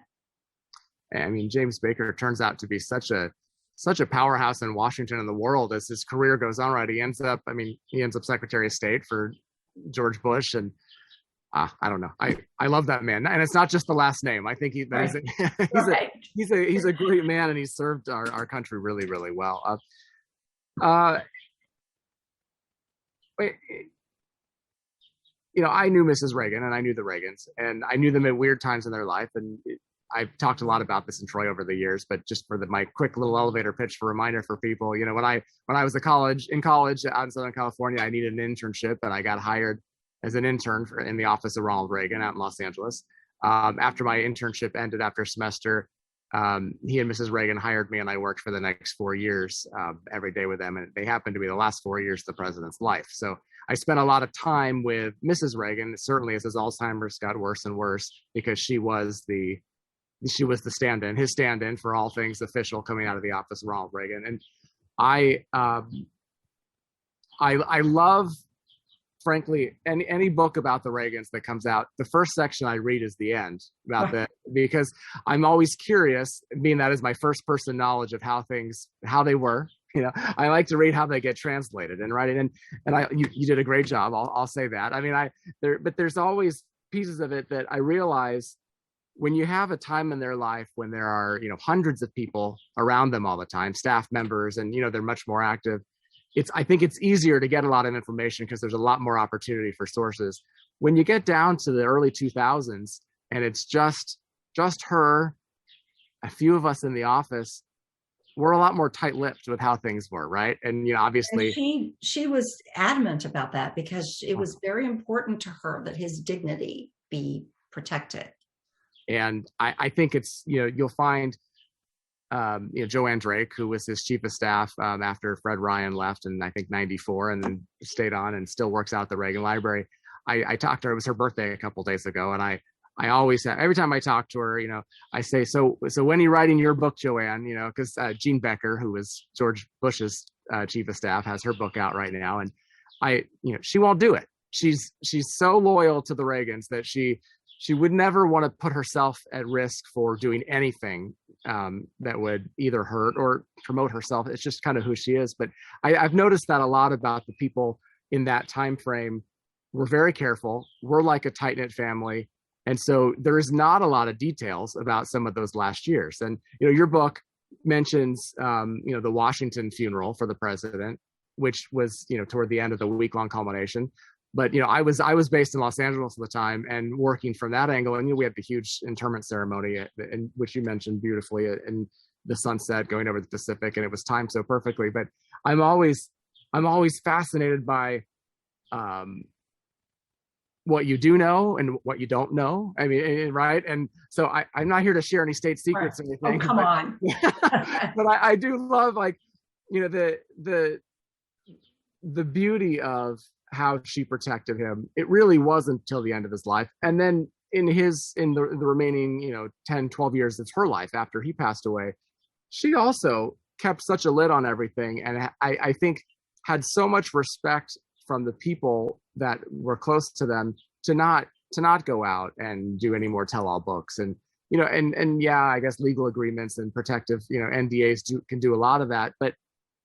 James Baker turns out to be such a powerhouse in Washington and the world as his career goes on, right? He ends up Secretary of State for George Bush. And I don't know. I love that man, and it's not just the last name. I think Right. he's a great man, and he served our country really, really well. Wait, I knew Mrs. Reagan, and I knew the Reagans, and I knew them at weird times in their life, and I've talked a lot about this in Troy over the years, but just for my quick little elevator pitch for reminder for people, when I was in college out in Southern California, I needed an internship, and I got hired as an intern in the office of Ronald Reagan out in Los Angeles. After my internship ended after a semester, he and Mrs. Reagan hired me, and I worked for the next 4 years every day with them, and they happened to be the last 4 years of the president's life. So I spent a lot of time with Mrs. Reagan, certainly as his Alzheimer's got worse and worse, because she was the stand-in, his stand-in for all things official coming out of the office of Ronald Reagan. And I love, frankly, any book about the Reagans that comes out, the first section I read is the end about that, because I'm always curious, being that is my first person knowledge of how they were. I like to read how they get translated and write it. And you did a great job. I'll say that. I mean, but there's always pieces of it that I realize when you have a time in their life when there are, hundreds of people around them all the time, staff members, and, they're much more active. I think it's easier to get a lot of information because there's a lot more opportunity for sources. When you get down to the early 2000s and it's just her, a few of us in the office, we're a lot more tight-lipped with how things were, right? And obviously, and she was adamant about that because it was very important to her that his dignity be protected. And I think it's you'll find Joan Drake, who was his chief of staff after Fred Ryan left in I think '94, and then stayed on and still works out at the Reagan Library. I talked to her. It was her birthday a couple days ago, and I always have, every time I talk to her, I say, so when are you writing your book, Joanne? Because Jean Becker, who was George Bush's chief of staff, has her book out right now, and she won't do it. She's so loyal to the Reagans that she would never want to put herself at risk for doing anything that would either hurt or promote herself. It's just kind of who she is. But I've noticed that a lot about the people in that time frame. We're very careful. We're like a tight-knit family. And so there is not a lot of details about some of those last years. And, your book mentions, the Washington funeral for the president, which was, toward the end of the week-long culmination. But, I was based in Los Angeles at the time and working from that angle. And we had the huge interment ceremony, which you mentioned beautifully, in the sunset going over the Pacific, and it was timed so perfectly. But I'm always fascinated by what you do know and what you don't know. I mean, right? And so I'm not here to share any state secrets or anything. Oh, come on. But I do love, the beauty of how she protected him. It really wasn't until the end of his life. And then in the remaining, 10, 12 years of her life after he passed away, she also kept such a lid on everything. And I think had so much respect from the people that were close to them to not go out and do any more tell-all books. And, I guess legal agreements and protective, NDAs can do a lot of that, but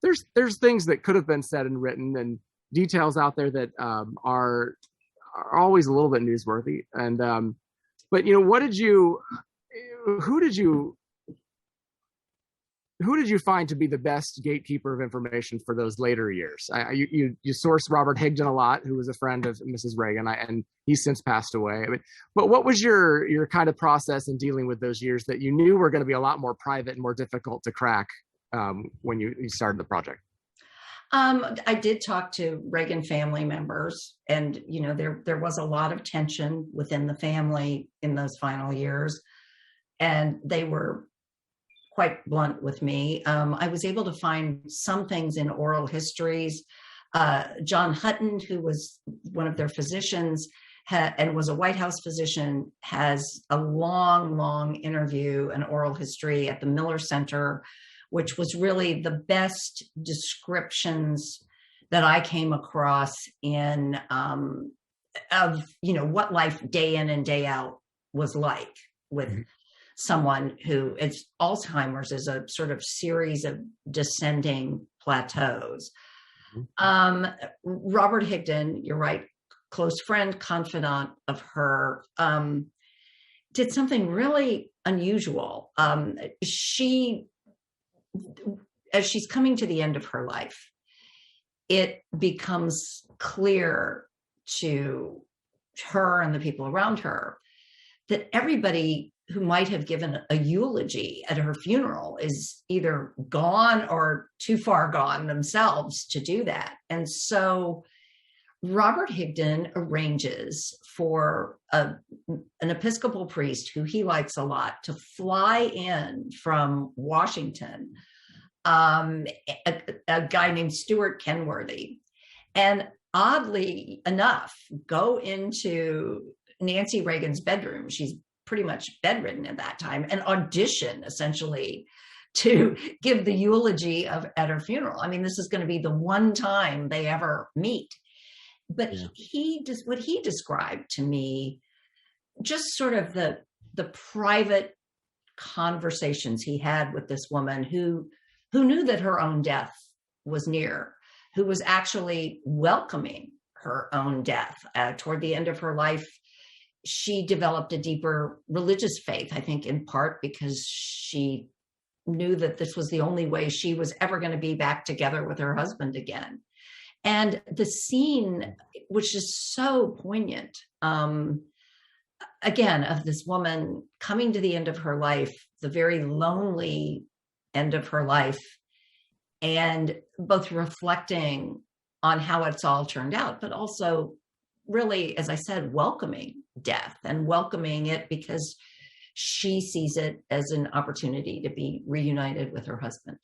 there's things that could have been said and written and details out there that are always a little bit newsworthy. And but who did you find to be the best gatekeeper of information for those later years? You sourced Robert Higdon a lot, who was a friend of Mrs. Reagan, and he's since passed away. But what was your kind of process in dealing with those years that you knew were going to be a lot more private and more difficult to crack when you started the project? I did talk to Reagan family members, and there was a lot of tension within the family in those final years, and they were quite blunt with me. I was able to find some things in oral histories. John Hutton, who was one of their physicians and was a White House physician, has a long interview, an oral history at the Miller Center, which was really the best descriptions that I came across in of what life day in and day out was like with someone who it's Alzheimer's is a sort of series of descending plateaus. Robert Higdon, you're right, close friend, confidant of her, did something really unusual. As she's coming to the end of her life, it becomes clear to her and the people around her that everybody who might have given a eulogy at her funeral is either gone or too far gone themselves to do that. And so Robert Higdon arranges for an Episcopal priest who he likes a lot to fly in from Washington, a guy named Stuart Kenworthy, and oddly enough, go into Nancy Reagan's bedroom. She's pretty much bedridden at that time, and audition essentially to give the eulogy at her funeral. I mean, this is going to be the one time they ever meet. But what he described to me, just sort of the private conversations he had with this woman who knew that her own death was near, who was actually welcoming her own death. Toward the end of her life, she developed a deeper religious faith, I think in part because she knew that this was the only way she was ever going to be back together with her husband again. And the scene, which is so poignant, again, of this woman coming to the end of her life, the very lonely end of her life, and both reflecting on how it's all turned out, but also really, as I said, welcoming death and welcoming it because she sees it as an opportunity to be reunited with her husband.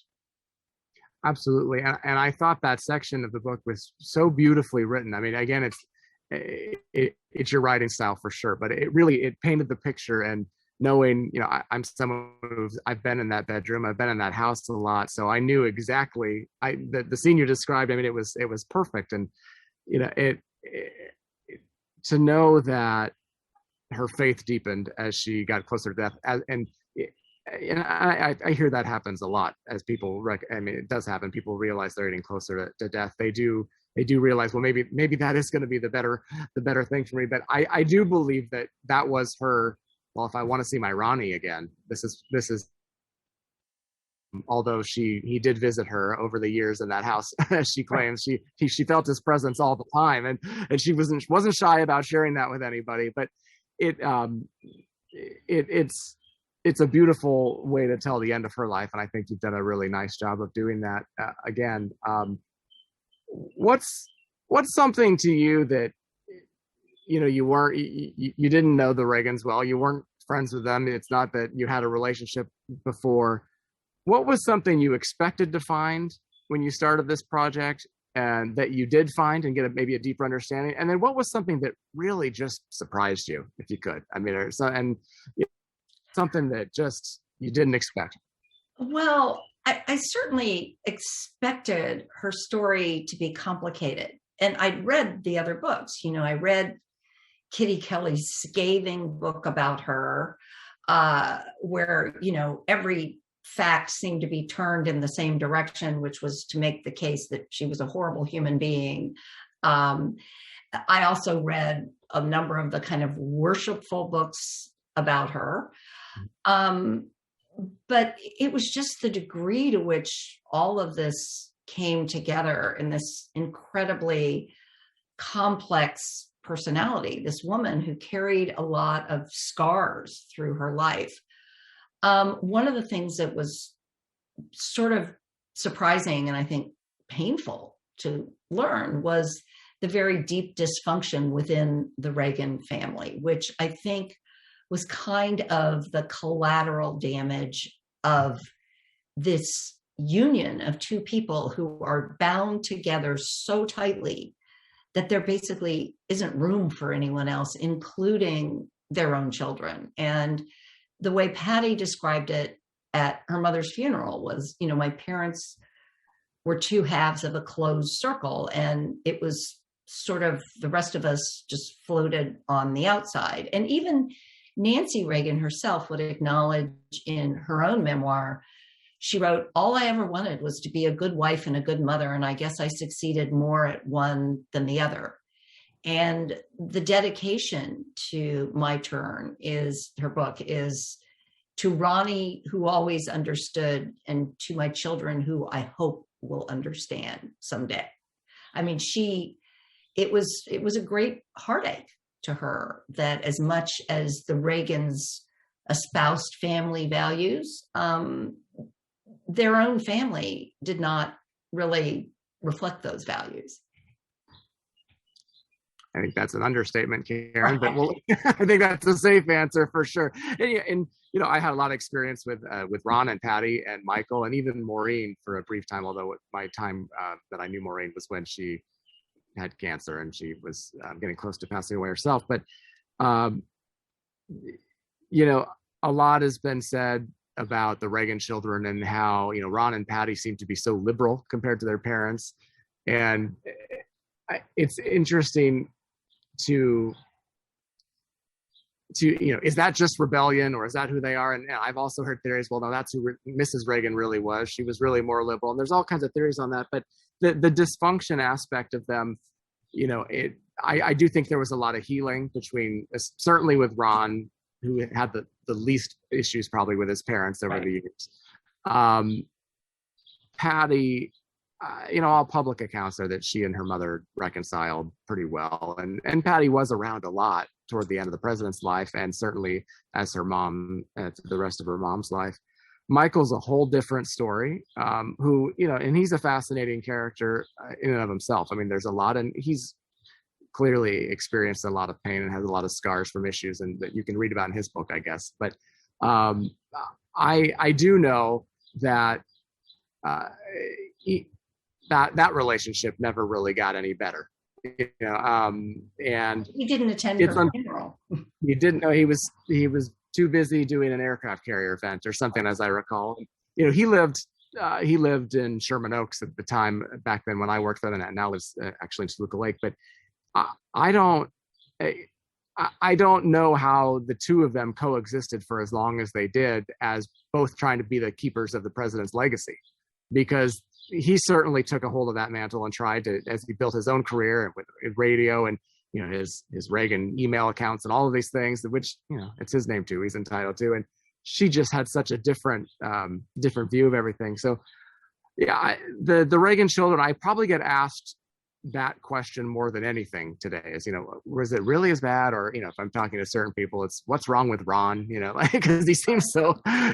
Absolutely. And I thought that section of the book was so beautifully written. I mean, again, it's your writing style for sure, but it painted the picture. And knowing, I'm someone I've been in that bedroom, I've been in that house a lot. So I knew exactly the scene you described. I mean, it was perfect. And, to know that her faith deepened as she got closer to death, and I hear that happens a lot as people. I mean, it does happen. People realize they're getting closer to death. They do realize, well, maybe that is going to be the better thing for me. But I do believe that was her. Well, if I want to see my Ronnie again, this is. Although he did visit her over the years in that house, she claims she felt his presence all the time, and she wasn't shy about sharing that with anybody. But it's a beautiful way to tell the end of her life, and I think you've done a really nice job of doing that. Again, what's something to you that you didn't know the Reagans well, you weren't friends with them, it's not that you had a relationship before. What was something you expected to find when you started this project and that you did find and get maybe a deeper understanding? And then what was something that really just surprised you, if you could? I mean, something that just you didn't expect. Well, I certainly expected her story to be complicated. And I'd read the other books. I read Kitty Kelly's scathing book about her, where, every fact seemed to be turned in the same direction, which was to make the case that she was a horrible human being. I also read a number of the kind of worshipful books about her. But it was just the degree to which all of this came together in this incredibly complex personality, this woman who carried a lot of scars through her life. One of the things that was sort of surprising and I think painful to learn was the very deep dysfunction within the Reagan family, which I think was kind of the collateral damage of this union of two people who are bound together so tightly that there basically isn't room for anyone else, including their own children. And the way Patty described it at her mother's funeral was, my parents were two halves of a closed circle, and it was sort of the rest of us just floated on the outside. And even Nancy Reagan herself would acknowledge in her own memoir, she wrote, "All I ever wanted was to be a good wife and a good mother, and I guess I succeeded more at one than the other." And the dedication to My Turn is her book is to Ronnie, who always understood, and to my children, who I hope will understand someday. I mean, it was a great heartache to her that as much as the Reagans espoused family values, their own family did not really reflect those values. I think that's an understatement, Karen, but I think that's a safe answer for sure. And you know, I had a lot of experience with Ron and Patty and Michael and even Maureen for a brief time, although my time that I knew Maureen was when she had cancer and she was getting close to passing away herself. But, you know, a lot has been said about the Reagan children and how, you know, Ron and Patty seem to be so liberal compared to their parents. And it's interesting to you know, is that just rebellion or is that who they are? And I've also heard theories, well, no, that's who Mrs. Reagan really was. She was really more liberal. And there's all kinds of theories on that. But the dysfunction aspect of them, you know, I do think there was a lot of healing between, certainly with Ron, who had the least issues probably with his parents over the years. Patty, you know, all public accounts are that she and her mother reconciled pretty well. And Patty was around a lot toward the end of the president's life, and certainly as her mom, the rest of her mom's life. Michael's a whole different story, who, you know, and he's a fascinating character in and of himself. I mean, there's a lot, and he's clearly experienced a lot of pain and has a lot of scars from issues, and that you can read about in his book, I guess. But I do know that that relationship never really got any better. You know, and he didn't attend her funeral. You didn't know he was too busy doing an aircraft carrier event or something, as I recall. You know, he lived in Sherman Oaks at the time back then when I worked there, and now lives actually in Toluca Lake. But I don't know how the two of them coexisted for as long as they did, as both trying to be the keepers of the president's legacy, because he certainly took a hold of that mantle and tried to, as he built his own career with radio and, you know, his Reagan email accounts and all of these things, which, you know, it's his name too, he's entitled to. And she just had such a different view of everything. So yeah, the Reagan children, I probably get asked that question more than anything today, is, you know, was it really as bad? Or, you know, if I'm talking to certain people, it's what's wrong with Ron, you know, like, because he seems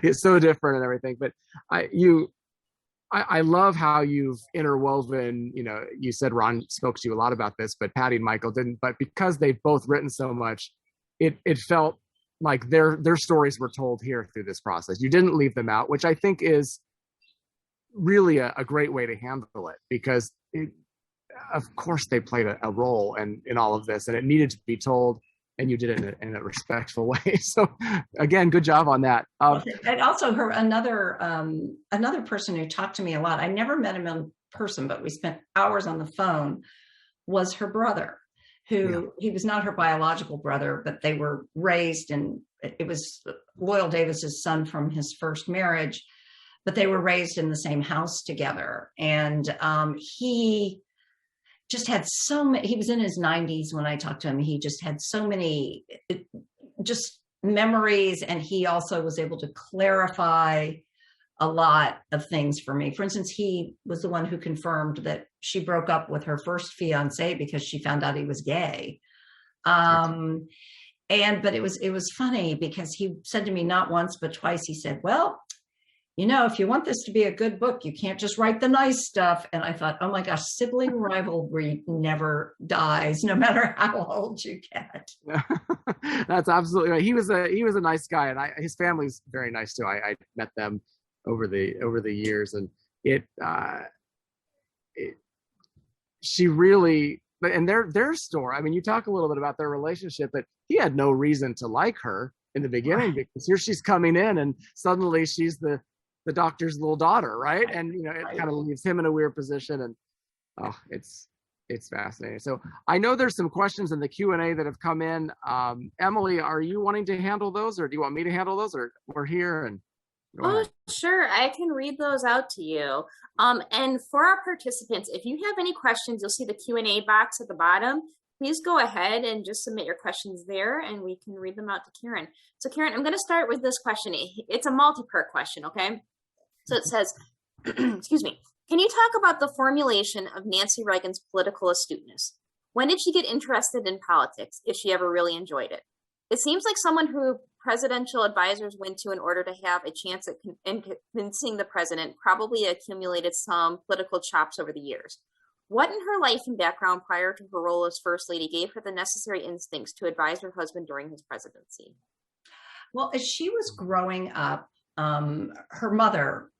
he's so different and everything. But I love how you've interwoven, you know, you said Ron spoke to you a lot about this, but Patty and Michael didn't. But because they've both written so much, it felt like their stories were told here through this process. You didn't leave them out, which I think is really a great way to handle it, because of course they played a role in all of this, and it needed to be told, and you did it in a respectful way. So again, good job on that. And also another person who talked to me a lot, I never met him in person, but we spent hours on the phone, was her brother, who he was not her biological brother, but they were raised, and it was Loyal Davis's son from his first marriage, but they were raised in the same house together. And he just had so many, he was in his 90s when I talked to him. He just had so many just memories. And he also was able to clarify a lot of things for me. For instance, he was the one who confirmed that she broke up with her first fiance because she found out he was gay. But it was funny because he said to me not once, but twice, he said, well, you know, if you want this to be a good book, you can't just write the nice stuff. And I thought, oh my gosh, sibling rivalry never dies, no matter how old you get. That's absolutely right. He was a nice guy, and his family's very nice too. I met them over the years, and she really, and their story. I mean, you talk a little bit about their relationship, but he had no reason to like her in the beginning, because here she's coming in, and suddenly she's the doctor's little daughter, right? And you know, it kind of leaves him in a weird position, and it's fascinating. So I know there's some questions in the Q&A that have come in. Emily, are you wanting to handle those, or do you want me to handle those, or we're here and sure, I can read those out to you. And for our participants, if you have any questions, you'll see the Q&A box at the bottom. please go ahead and just submit your questions there and we can read them out to Karen. So Karen, I'm going to start with this question. It's a multi-part question, okay? So it says, excuse me, can you talk about the formulation of Nancy Reagan's political astuteness? When did she get interested in politics, if she ever really enjoyed it? It seems like someone who presidential advisors went to in order to have a chance at convincing the president probably accumulated some political chops over the years. What in her life and background prior to her role as First Lady gave her the necessary instincts to advise her husband during his presidency? Well, as she was growing up, her mother,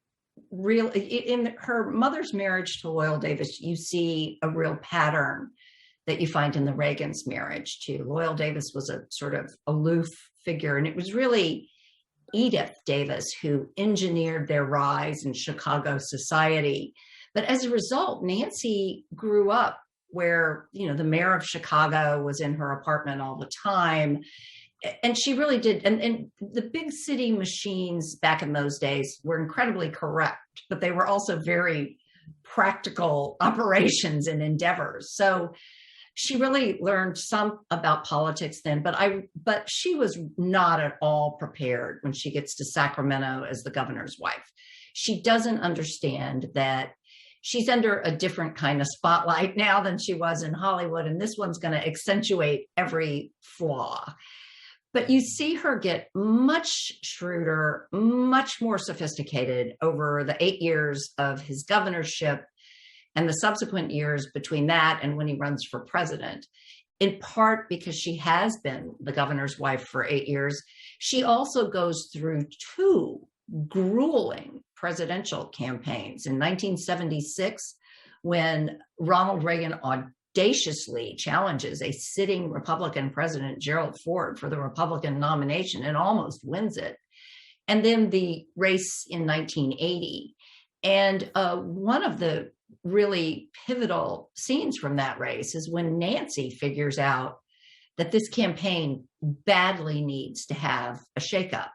in her mother's marriage to Loyal Davis, you see a real pattern that you find in the Reagan's marriage too. Loyal Davis was a sort of aloof figure, and it was really Edith Davis who engineered their rise in Chicago society. But as a result, Nancy grew up where, you know, the mayor of Chicago was in her apartment all the time. And she really did. And the big city machines back in those days were incredibly correct, but they were also very practical operations and endeavors. So she really learned some about politics then, but she was not at all prepared when she gets to Sacramento as the governor's wife. She doesn't understand that she's under a different kind of spotlight now than she was in Hollywood, and this one's going to accentuate every flaw. But you see her get much shrewder, much more sophisticated over the 8 years of his governorship and the subsequent years between that and when he runs for president, in part because she has been the governor's wife for 8 years. She also goes through 2 grueling presidential campaigns. In 1976, when Ronald Reagan audaciously challenges a sitting Republican president, Gerald Ford, for the Republican nomination and almost wins it. And then the race in 1980. And one of the really pivotal scenes from that race is when Nancy figures out that this campaign badly needs to have a shakeup.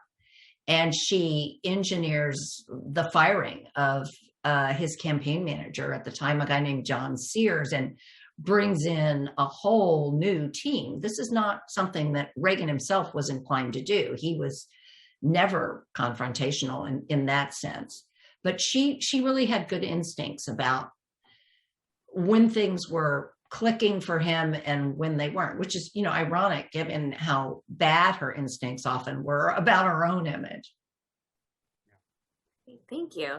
And she engineers the firing of his campaign manager at the time, a guy named John Sears, and brings in a whole new team. This is not something that Reagan himself was inclined to do. He was never confrontational in that sense. But she really had good instincts about when things were clicking for him and when they weren't, which is, you know, ironic given how bad her instincts often were about her own image. Thank you.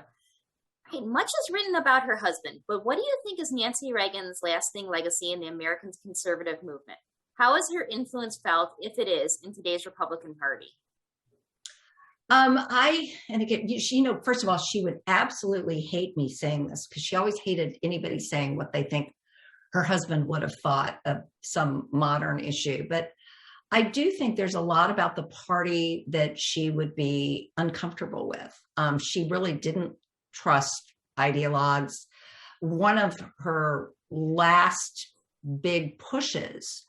Right, much is written about her husband, but what do you think is Nancy Reagan's lasting legacy in the American conservative movement? How is her influence felt, if it is, in today's Republican Party? And again, she, you know, first of all, she would absolutely hate me saying this because she always hated anybody saying what they think her husband would have thought of some modern issue. But I do think there's a lot about the party that she would be uncomfortable with. She really didn't trust ideologues. One of her last big pushes,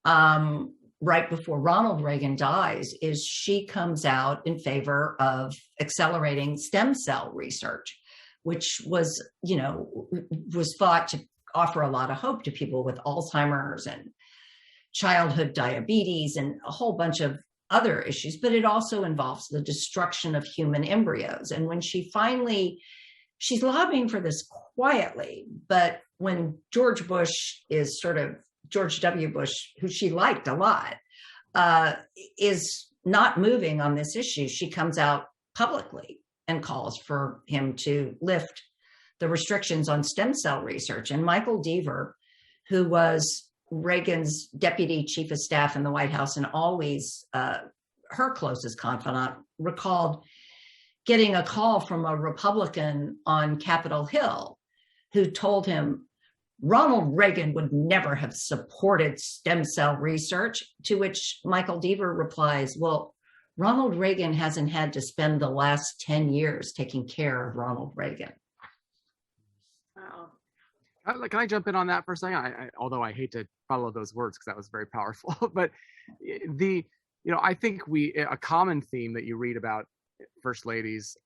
right before Ronald Reagan dies, is she comes out in favor of accelerating stem cell research, which was, you know, was thought to offer a lot of hope to people with Alzheimer's and childhood diabetes and a whole bunch of other issues, but it also involves the destruction of human embryos. And when she's lobbying for this quietly, but when George W. Bush, who she liked a lot, is not moving on this issue, she comes out publicly and calls for him to lift the restrictions on stem cell research. And Michael Deaver, who was Reagan's deputy chief of staff in the White House and always her closest confidant, recalled getting a call from a Republican on Capitol Hill who told him Ronald Reagan would never have supported stem cell research, to which Michael Deaver replies, well, Ronald Reagan hasn't had to spend the last 10 years taking care of Ronald Reagan. Wow. Can I jump in on that for a second? Although I hate to follow those words because that was very powerful, but I think a common theme that you read about first ladies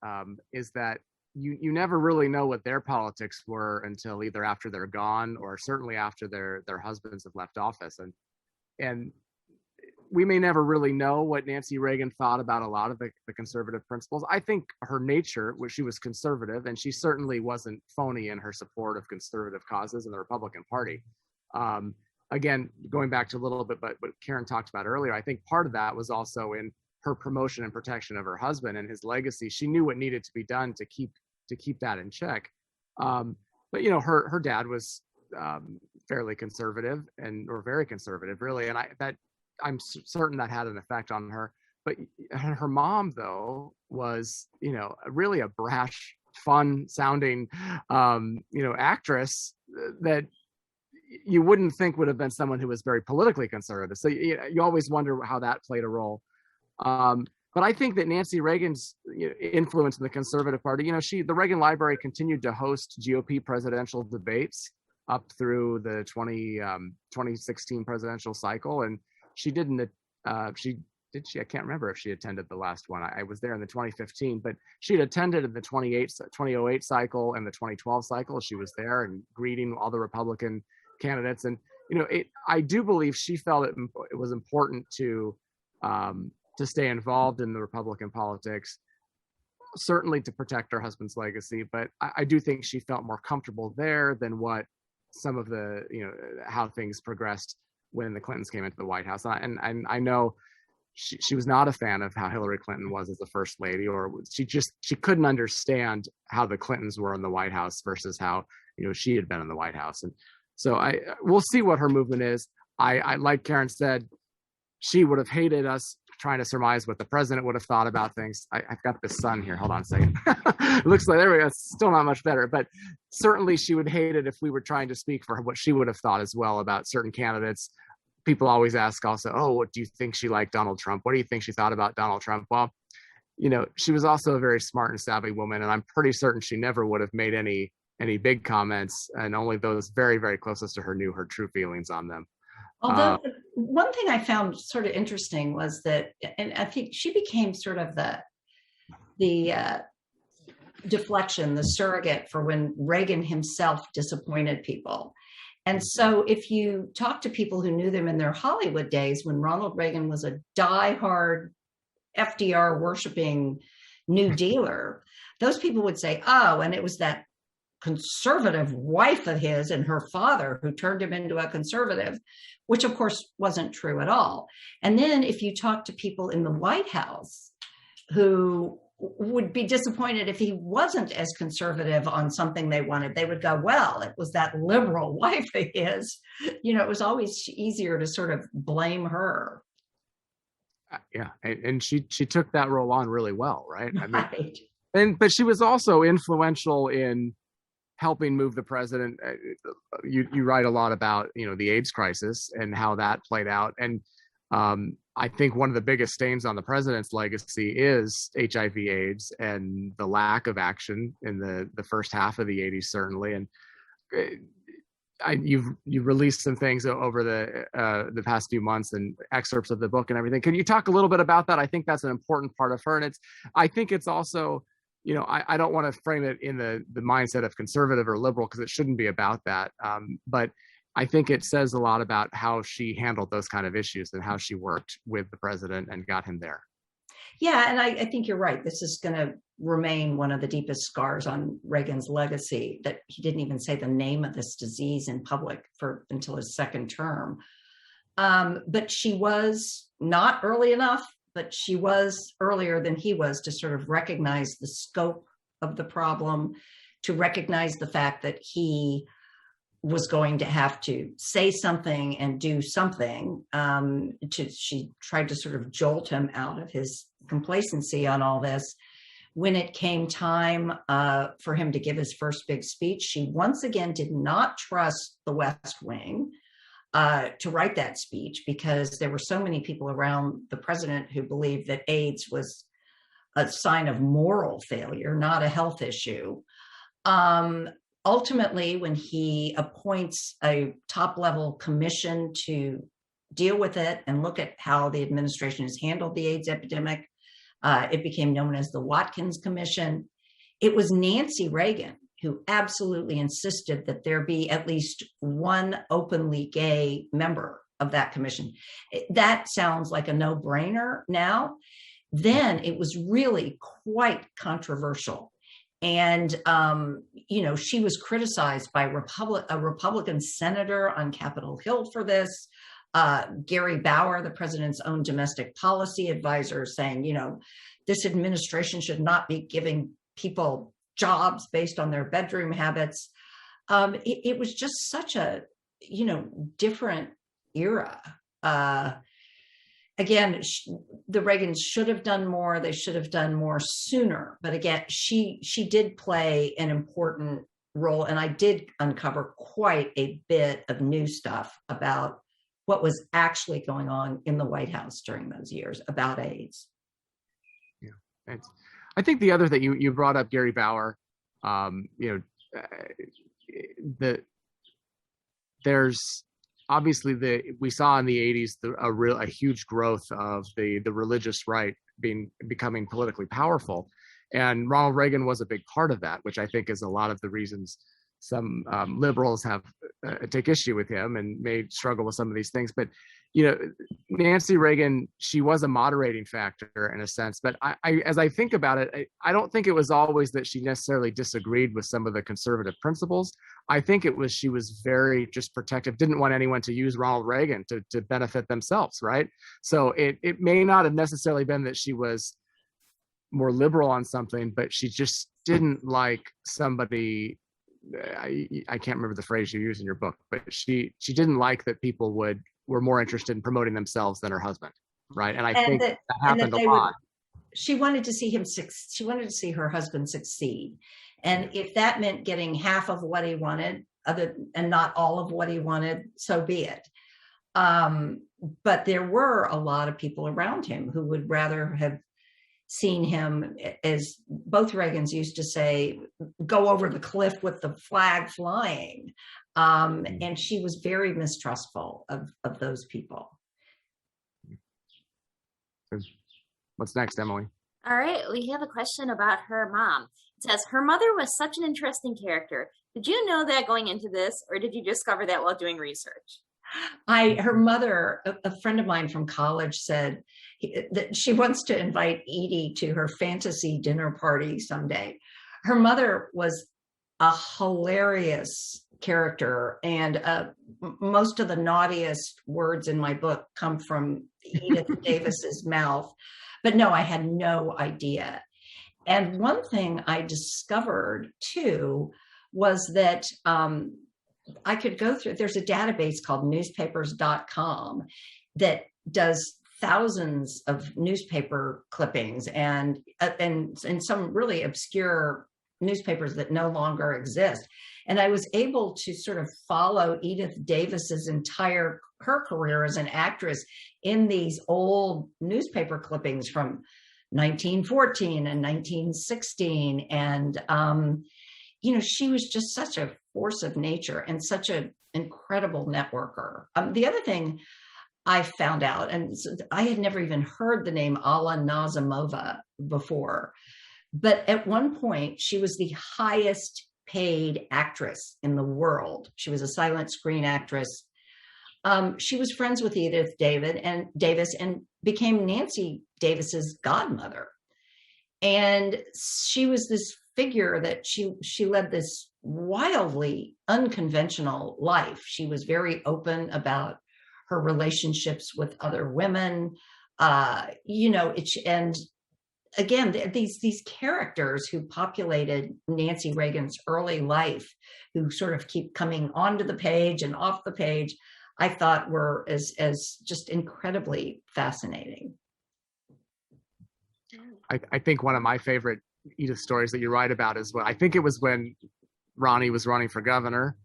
is that you never really know what their politics were until either after they're gone or certainly after their husbands have left office. And we may never really know what Nancy Reagan thought about a lot of the conservative principles. I think her nature, she was conservative, and she certainly wasn't phony in her support of conservative causes in the Republican Party. Again, going back to a little bit, but what Karen talked about earlier, I think part of that was also in her promotion and protection of her husband and his legacy. She knew what needed to be done to keep that in check. But her dad was fairly conservative or very conservative, really, and I'm certain that had an effect on her. But her mom, though, was, really a brash, fun sounding, actress that you wouldn't think would have been someone who was very politically conservative. So you always wonder how that played a role. But I think that Nancy Reagan's influence in the Conservative Party, the Reagan Library continued to host GOP presidential debates up through the 2016 presidential cycle. And she didn't, I can't remember if she attended the last one. I was there in the 2015, but she'd attended in the 2008 cycle and the 2012 cycle. She was there and greeting all the Republican candidates. And, I do believe she felt it was important to stay involved in the Republican politics, certainly to protect her husband's legacy. But I do think she felt more comfortable there than what some of the, how things progressed when the Clintons came into the White House. And I know she was not a fan of how Hillary Clinton was as the first lady, or she couldn't understand how the Clintons were in the White House versus how, she had been in the White House. And so we'll see what her movement is. I like Karen said, she would have hated us trying to surmise what the president would have thought about things. I've got the sun here. Hold on a second. It looks like, there we go. It's still not much better, but certainly she would hate it if we were trying to speak for her, what she would have thought as well about certain candidates. People always ask also, oh, what do you think she liked Donald Trump? What do you think she thought about Donald Trump? Well, she was also a very smart and savvy woman, and I'm pretty certain she never would have made any big comments, and only those very, very closest to her knew her true feelings on them. Although one thing I found sort of interesting was that, and I think she became sort of the deflection, the surrogate for when Reagan himself disappointed people. And so if you talk to people who knew them in their Hollywood days, when Ronald Reagan was a diehard FDR worshiping New Dealer, those people would say, oh, and it was that conservative wife of his and her father who turned him into a conservative, which of course wasn't true at all. And then if you talk to people in the White House who would be disappointed if he wasn't as conservative on something they wanted, they would go, well, it was that liberal wife of his. It was always easier to sort of blame her. Yeah, and she took that role on really well, right? Right. But she was also influential in helping move the president. You write a lot about, the AIDS crisis and how that played out. And I think one of the biggest stains on the president's legacy is HIV AIDS and the lack of action in the first half of the 80s, certainly. And you've released some things over the past few months and excerpts of the book and everything. Can you talk a little bit about that? I think that's an important part of her. And I think it's also, I don't want to frame it in the mindset of conservative or liberal, because it shouldn't be about that. But I think it says a lot about how she handled those kind of issues and how she worked with the president and got him there. Yeah, and I think you're right. This is going to remain one of the deepest scars on Reagan's legacy, that he didn't even say the name of this disease in public until his second term. But she was not early enough, but she was earlier than he was to sort of recognize the scope of the problem, to recognize the fact that he was going to have to say something and do something. She tried to sort of jolt him out of his complacency on all this. When it came time for him to give his first big speech, she once again did not trust the West Wing to write that speech, because there were so many people around the president who believed that AIDS was a sign of moral failure, not a health issue. Ultimately, when he appoints a top-level commission to deal with it and look at how the administration has handled the AIDS epidemic, it became known as the Watkins Commission. it was Nancy Reagan who absolutely insisted that there be at least one openly gay member of that commission. That sounds like a no-brainer now. Then it was really quite controversial. And, she was criticized by a Republican senator on Capitol Hill for this. Gary Bauer, the president's own domestic policy advisor, saying, this administration should not be giving people jobs based on their bedroom habits. It was just such a, different era. Again, the Reagans should have done more. They should have done more sooner. But again, she did play an important role. And I did uncover quite a bit of new stuff about what was actually going on in the White House during those years about AIDS. Yeah, thanks. I think the other that you brought up, Gary Bauer, there's obviously we saw in the 80s a huge growth of the religious right becoming politically powerful, and Ronald Reagan was a big part of that, which I think is a lot of the reasons some liberals have take issue with him and may struggle with some of these things. But Nancy Reagan, she was a moderating factor in a sense. But as I think about it, I don't think it was always that she necessarily disagreed with some of the conservative principles. I think it was she was very just protective, didn't want anyone to use Ronald Reagan to benefit themselves, right? So it may not have necessarily been that she was more liberal on something, but she just didn't like somebody. I can't remember the phrase you use in your book, but she didn't like that people were more interested in promoting themselves than her husband, right? And I think that happened a lot. She wanted to see she wanted to see her husband succeed, and if that meant getting half of what he wanted, and not all of what he wanted, so be it. But there were a lot of people around him who would rather have seen him, as both Reagans used to say, go over the cliff with the flag flying. And she was very mistrustful of those people. What's next, Emily? All right, we have a question about her mom. It says, her mother was such an interesting character. Did you know that going into this, or did you discover that while doing research? Her mother, a friend of mine from college, said that she wants to invite Edie to her fantasy dinner party someday. Her mother was a hilarious character, and most of the naughtiest words in my book come from Edith Davis's mouth. But no, I had no idea. And one thing I discovered too was that I could go through, there's a database called newspapers.com that does thousands of newspaper clippings and some really obscure newspapers that no longer exist. And I was able to sort of follow Edith Davis's her career as an actress in these old newspaper clippings from 1914 and 1916. And, she was just such a force of nature and such an incredible networker. The other thing I found out, and I had never even heard the name Alla Nazimova before, but at one point she was the highest paid actress in the world. She was a silent screen actress. She was friends with Edith Davis and became Nancy Davis's godmother. And she was this figure that she led this wildly unconventional life. She was very open about her relationships with other women, and again, these characters who populated Nancy Reagan's early life, who sort of keep coming onto the page and off the page, I thought were as just incredibly fascinating. I think one of my favorite Edith stories that you write about is when Ronnie was running for governor,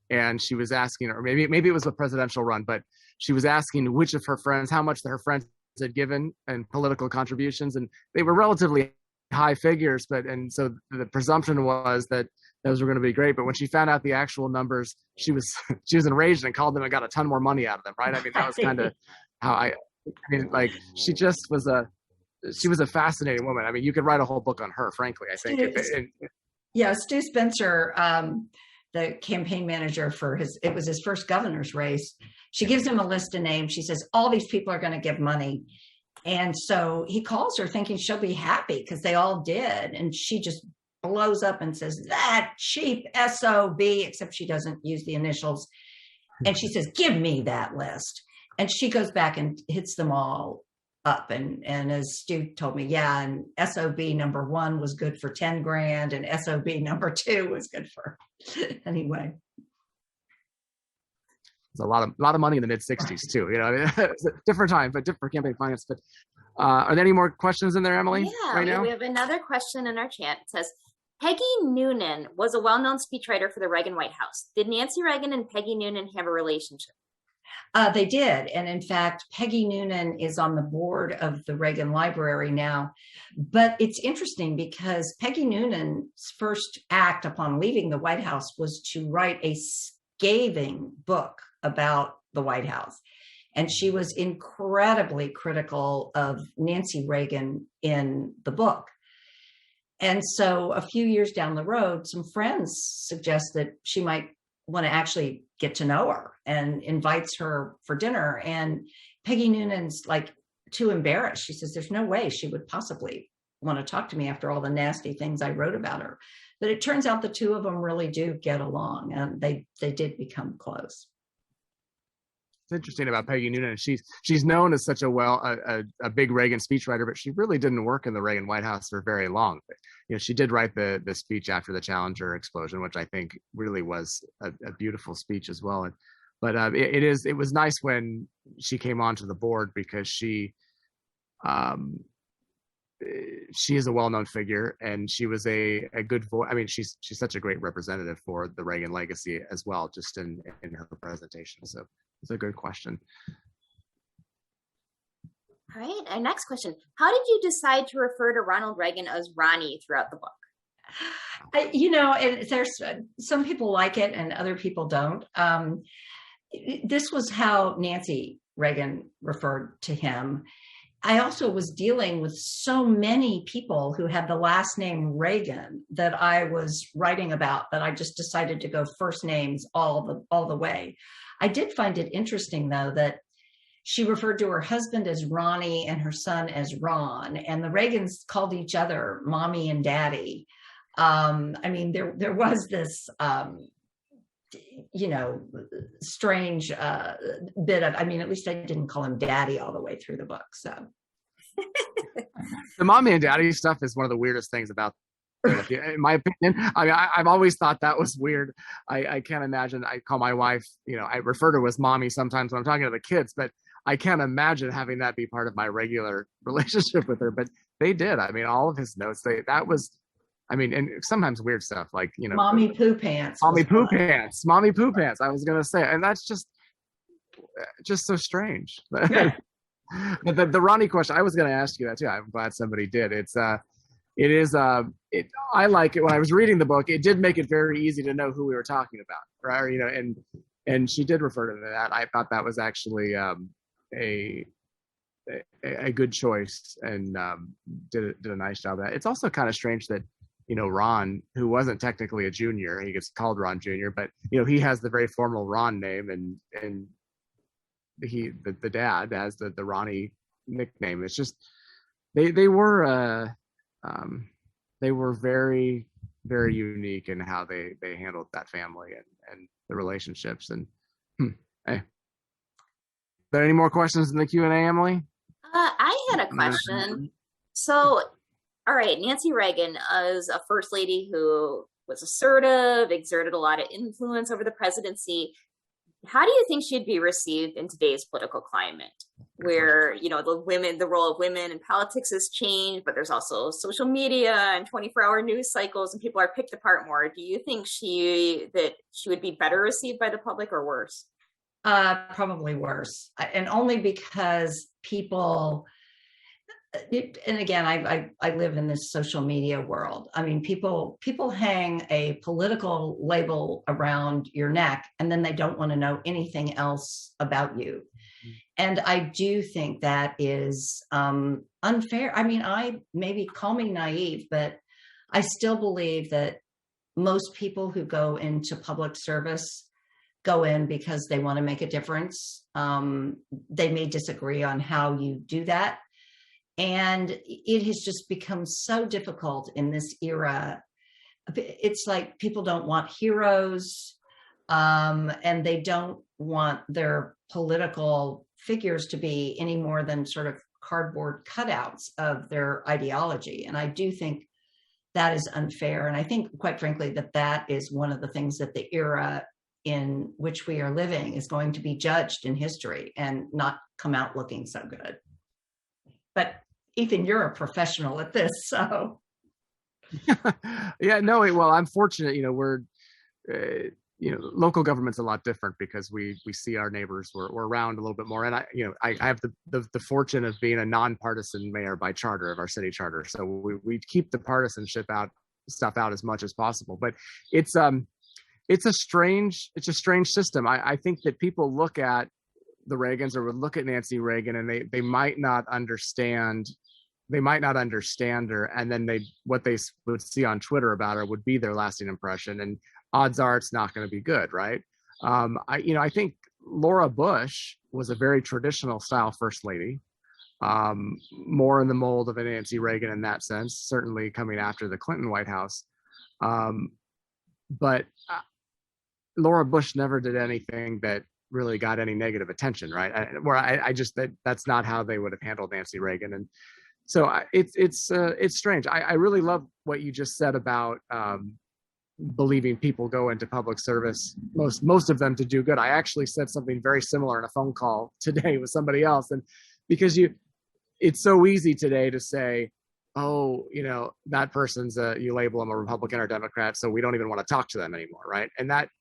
and she was asking, or maybe it was a presidential run, but she was asking which of her friends, how much her friends had given in political contributions, and they were relatively high figures, and so the presumption was that those were going to be great. But when she found out the actual numbers, she was enraged and called them and got a ton more money out of them, right? I mean, that was kind of how she just was she was a fascinating woman. I mean, you could write a whole book on her, frankly, I think. Yeah, Stu Spencer, the campaign manager for it was his first governor's race. She gives him a list of names. She says, all these people are going to give money. And so he calls her thinking she'll be happy because they all did. And she just blows up and says, that cheap SOB, except she doesn't use the initials. And she says, give me that list. And she goes back and hits them all up. And as Stu told me, yeah, and SOB number 1 was good for 10 grand and SOB number 2 was good for, anyway. There's a lot of money in the mid 60s too, you know, it's a different time, but different campaign finance. But are there any more questions in there, Emily? Yeah, right now? We have another question in our chat. It says, Peggy Noonan was a well-known speechwriter for the Reagan White House. Did Nancy Reagan and Peggy Noonan have a relationship? They did. And in fact, Peggy Noonan is on the board of the Reagan Library now. But it's interesting because Peggy Noonan's first act upon leaving the White House was to write a scathing book about the White House. And she was incredibly critical of Nancy Reagan in the book. And so a few years down the road, some friends suggest that she might want to actually get to know her and invites her for dinner. And Peggy Noonan's like too embarrassed. She says, there's no way she would possibly want to talk to me after all the nasty things I wrote about her. But it turns out the two of them really do get along, and they did become close. It's interesting about Peggy Noonan. She's known as such a big Reagan speechwriter, but she really didn't work in the Reagan White House for very long. But, you know, she did write the speech after the Challenger explosion, which I think really was a beautiful speech as well. But it was nice when she came onto the board because she is a well-known figure, and she was a good voice. I mean, she's such a great representative for the Reagan legacy as well, just in her presentation. So it's a good question. All right, our next question. How did you decide to refer to Ronald Reagan as Ronnie throughout the book? You know, there's some people like it and other people don't. This was how Nancy Reagan referred to him. I also was dealing with so many people who had the last name Reagan that I was writing about that I just decided to go first names all the way. I did find it interesting, though, that she referred to her husband as Ronnie and her son as Ron, and the Reagans called each other mommy and daddy. I mean, there was this, you know, strange bit of, I mean, at least I didn't call him daddy all the way through the book. So the mommy and daddy stuff is one of the weirdest things about it, in my opinion. I mean, I've always thought that was weird. I can't imagine. I call my wife, you know, I refer to her as mommy sometimes when I'm talking to the kids, but I can't imagine having that be part of my regular relationship with her. But they did. I mean, all of his notes, I mean, and sometimes weird stuff like, you know, mommy poo pants. Mommy poo pants. I was going to say, and that's just so strange. Yeah. But the Ronnie question, I was going to ask you that too. I'm glad somebody did. I like it. When I was reading the book, it did make it very easy to know who we were talking about, right? Or, you know, and she did refer to that. I thought that was actually a good choice, and did a nice job of that. It's also kind of strange that, you know, Ron, who wasn't technically a junior, he gets called Ron Jr., but, you know, he has the very formal Ron name, and the dad has the Ronnie nickname. It's just they were very, very unique in how they handled that family and the relationships. And hey, are there any more questions in the Q&A, Emily? I had a question. So, all right, Nancy Reagan is a first lady who was assertive, exerted a lot of influence over the presidency. How do you think she'd be received in today's political climate, where, you know, the role of women in politics has changed, but there's also social media and 24-hour news cycles, and people are picked apart more? Do you think she would be better received by the public or worse? Probably worse, and only because people. And again, I live in this social media world. I mean, people hang a political label around your neck, and then they don't want to know anything else about you. And I do think that is unfair. I mean, I maybe call me naive, but I still believe that most people who go into public service go in because they want to make a difference. They may disagree on how you do that. And it has just become so difficult in this era. It's like people don't want heroes, and they don't want their political figures to be any more than sort of cardboard cutouts of their ideology. And I do think that is unfair. And I think, quite frankly, that that is one of the things that the era in which we are living is going to be judged in history and not come out looking so good. But Ethan, you're a professional at this, so. Yeah, no, well, I'm fortunate, we're, local government's a lot different because we see our neighbors, we're around a little bit more. And I have the fortune of being a nonpartisan mayor by charter of our city charter. So we keep the partisanship stuff out as much as possible, but it's a strange system. I think that people look at the Reagans or would look at Nancy Reagan and they might not understand her, and then what they would see on Twitter about her would be their lasting impression, and odds are it's not going to be good, right? I think Laura Bush was a very traditional style first lady, more in the mold of a Nancy Reagan in that sense, certainly coming after the Clinton White House. But Laura Bush never did anything that really got any negative attention, right? That's not how they would have handled Nancy Reagan. And so it's strange. I really love what you just said about believing people go into public service, most of them to do good. I actually said something very similar in a phone call today with somebody else, and because it's so easy today to say, oh, that person's you label them a Republican or Democrat, so we don't even want to talk to them anymore, right? And that's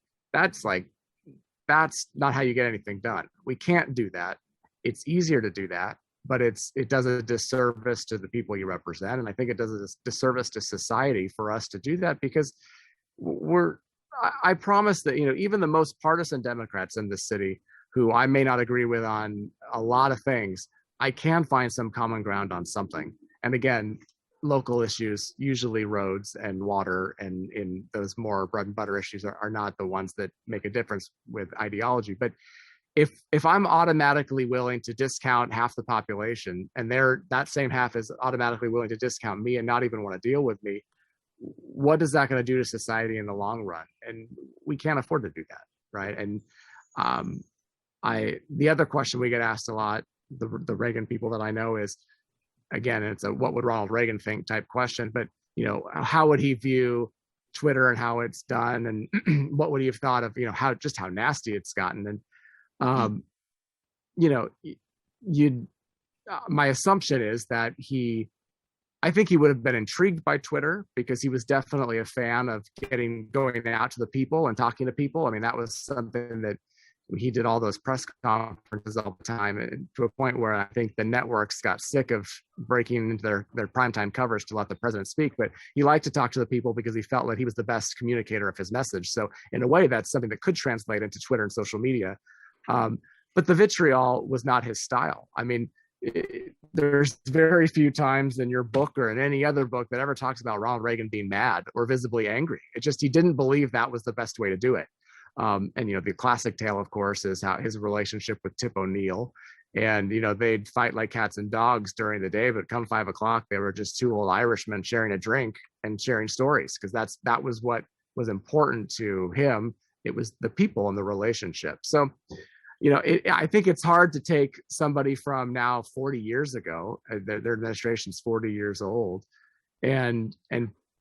not how you get anything done. We can't do that. It's easier to do that, but it does a disservice to the people you represent. And I think it does a disservice to society for us to do that, because I promise that, even the most partisan Democrats in this city, who I may not agree with on a lot of things, I can find some common ground on something. And again, local issues, usually roads and water, and in those more bread and butter issues are not the ones that make a difference with ideology. But if I'm automatically willing to discount half the population, and that same half is automatically willing to discount me and not even want to deal with me, what is that going to do to society in the long run? And we can't afford to do that, right? And the other question we get asked a lot, the Reagan people that I know, is, again, it's a what would Ronald Reagan think type question, but how would he view Twitter and how it's done, and what would he have thought of how nasty it's gotten? And my assumption is that I think he would have been intrigued by Twitter, because he was definitely a fan of going out to the people and talking to people. I mean, that was something that he did all those press conferences all the time, and to a point where I think the networks got sick of breaking into their primetime coverage to let the president speak. But he liked to talk to the people because he felt like he was the best communicator of his message. So in a way, that's something that could translate into Twitter and social media. But the vitriol was not his style. I mean, there's very few times in your book or in any other book that ever talks about Ronald Reagan being mad or visibly angry. He didn't believe that was the best way to do it. And the classic tale, of course, is how his relationship with Tip O'Neill, and they'd fight like cats and dogs during the day, but come 5 o'clock, they were just two old Irishmen sharing a drink and sharing stories, because that was what was important to him. It was the people and the relationship. So I think it's hard to take somebody from now 40 years ago, their administration's 40 years old, and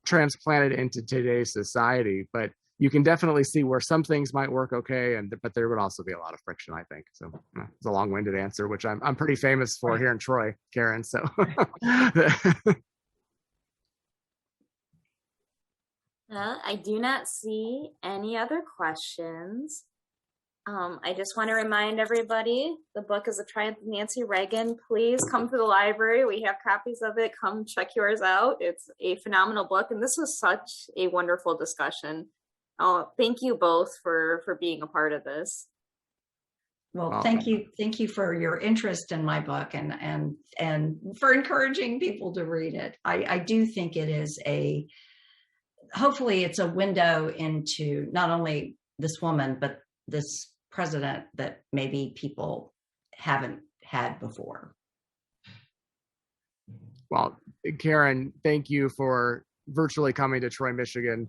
transplant it into today's society. But you can definitely see where some things might work okay, but there would also be a lot of friction, I think. So it's a long-winded answer, which I'm pretty famous for here in Troy, Karen. So well, I do not see any other questions. I just want to remind everybody, the book is A Triumph of Nancy Reagan. Please come to the library. We have copies of it. Come check yours out. It's a phenomenal book, and this was such a wonderful discussion. Oh, thank you both for being a part of this. Well, thank you for your interest in my book and for encouraging people to read it. I do think it is hopefully it's a window into not only this woman, but this president that maybe people haven't had before. Well, Karen, thank you for virtually coming to Troy, Michigan.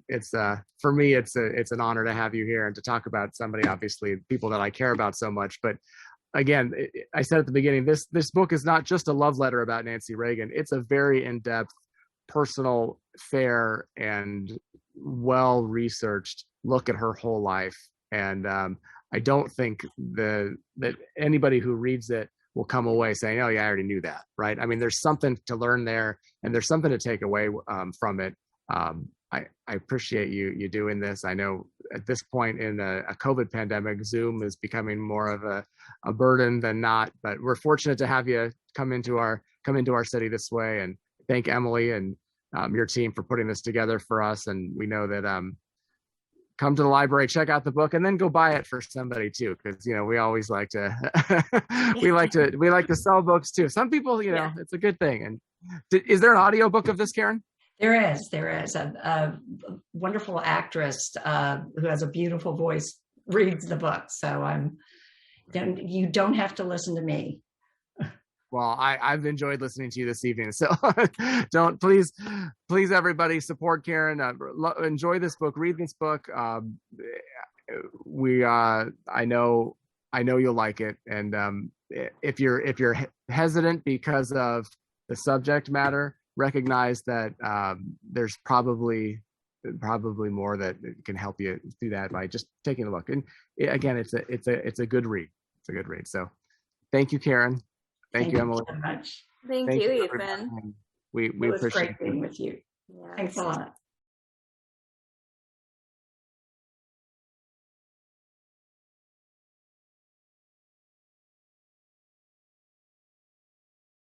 It's for me, it's an honor to have you here and to talk about somebody, obviously, people that I care about so much. But again, I said at the beginning, this book is not just a love letter about Nancy Reagan. It's a very in-depth, personal, fair, and well-researched look at her whole life. And I don't think that anybody who reads it will come away saying, oh yeah, I already knew that, right? I mean, there's something to learn there, and there's something to take away from it. I appreciate you doing this. I know at this point in a COVID pandemic, Zoom is becoming more of a burden than not, but we're fortunate to have you come into our city this way. And thank Emily and your team for putting this together for us. And we know that come to the library, check out the book, and then go buy it for somebody too, because we always like to we like to sell books too. Some people, it's a good thing. And is there an audio book of this, Karen? There is a wonderful actress who has a beautiful voice reads the book. So you don't have to listen to me. Well, I've enjoyed listening to you this evening. So please everybody support Karen. Enjoy this book, read this book. I know you'll like it. And if you're hesitant because of the subject matter, recognize that there's probably more that can help you do that by just taking a look. And again, it's a good read. It's a good read. So thank you, Karen. Thank you, Emily. So much. Thank you, Ethan. We It was appreciate great being with you. Yeah. Thanks a lot.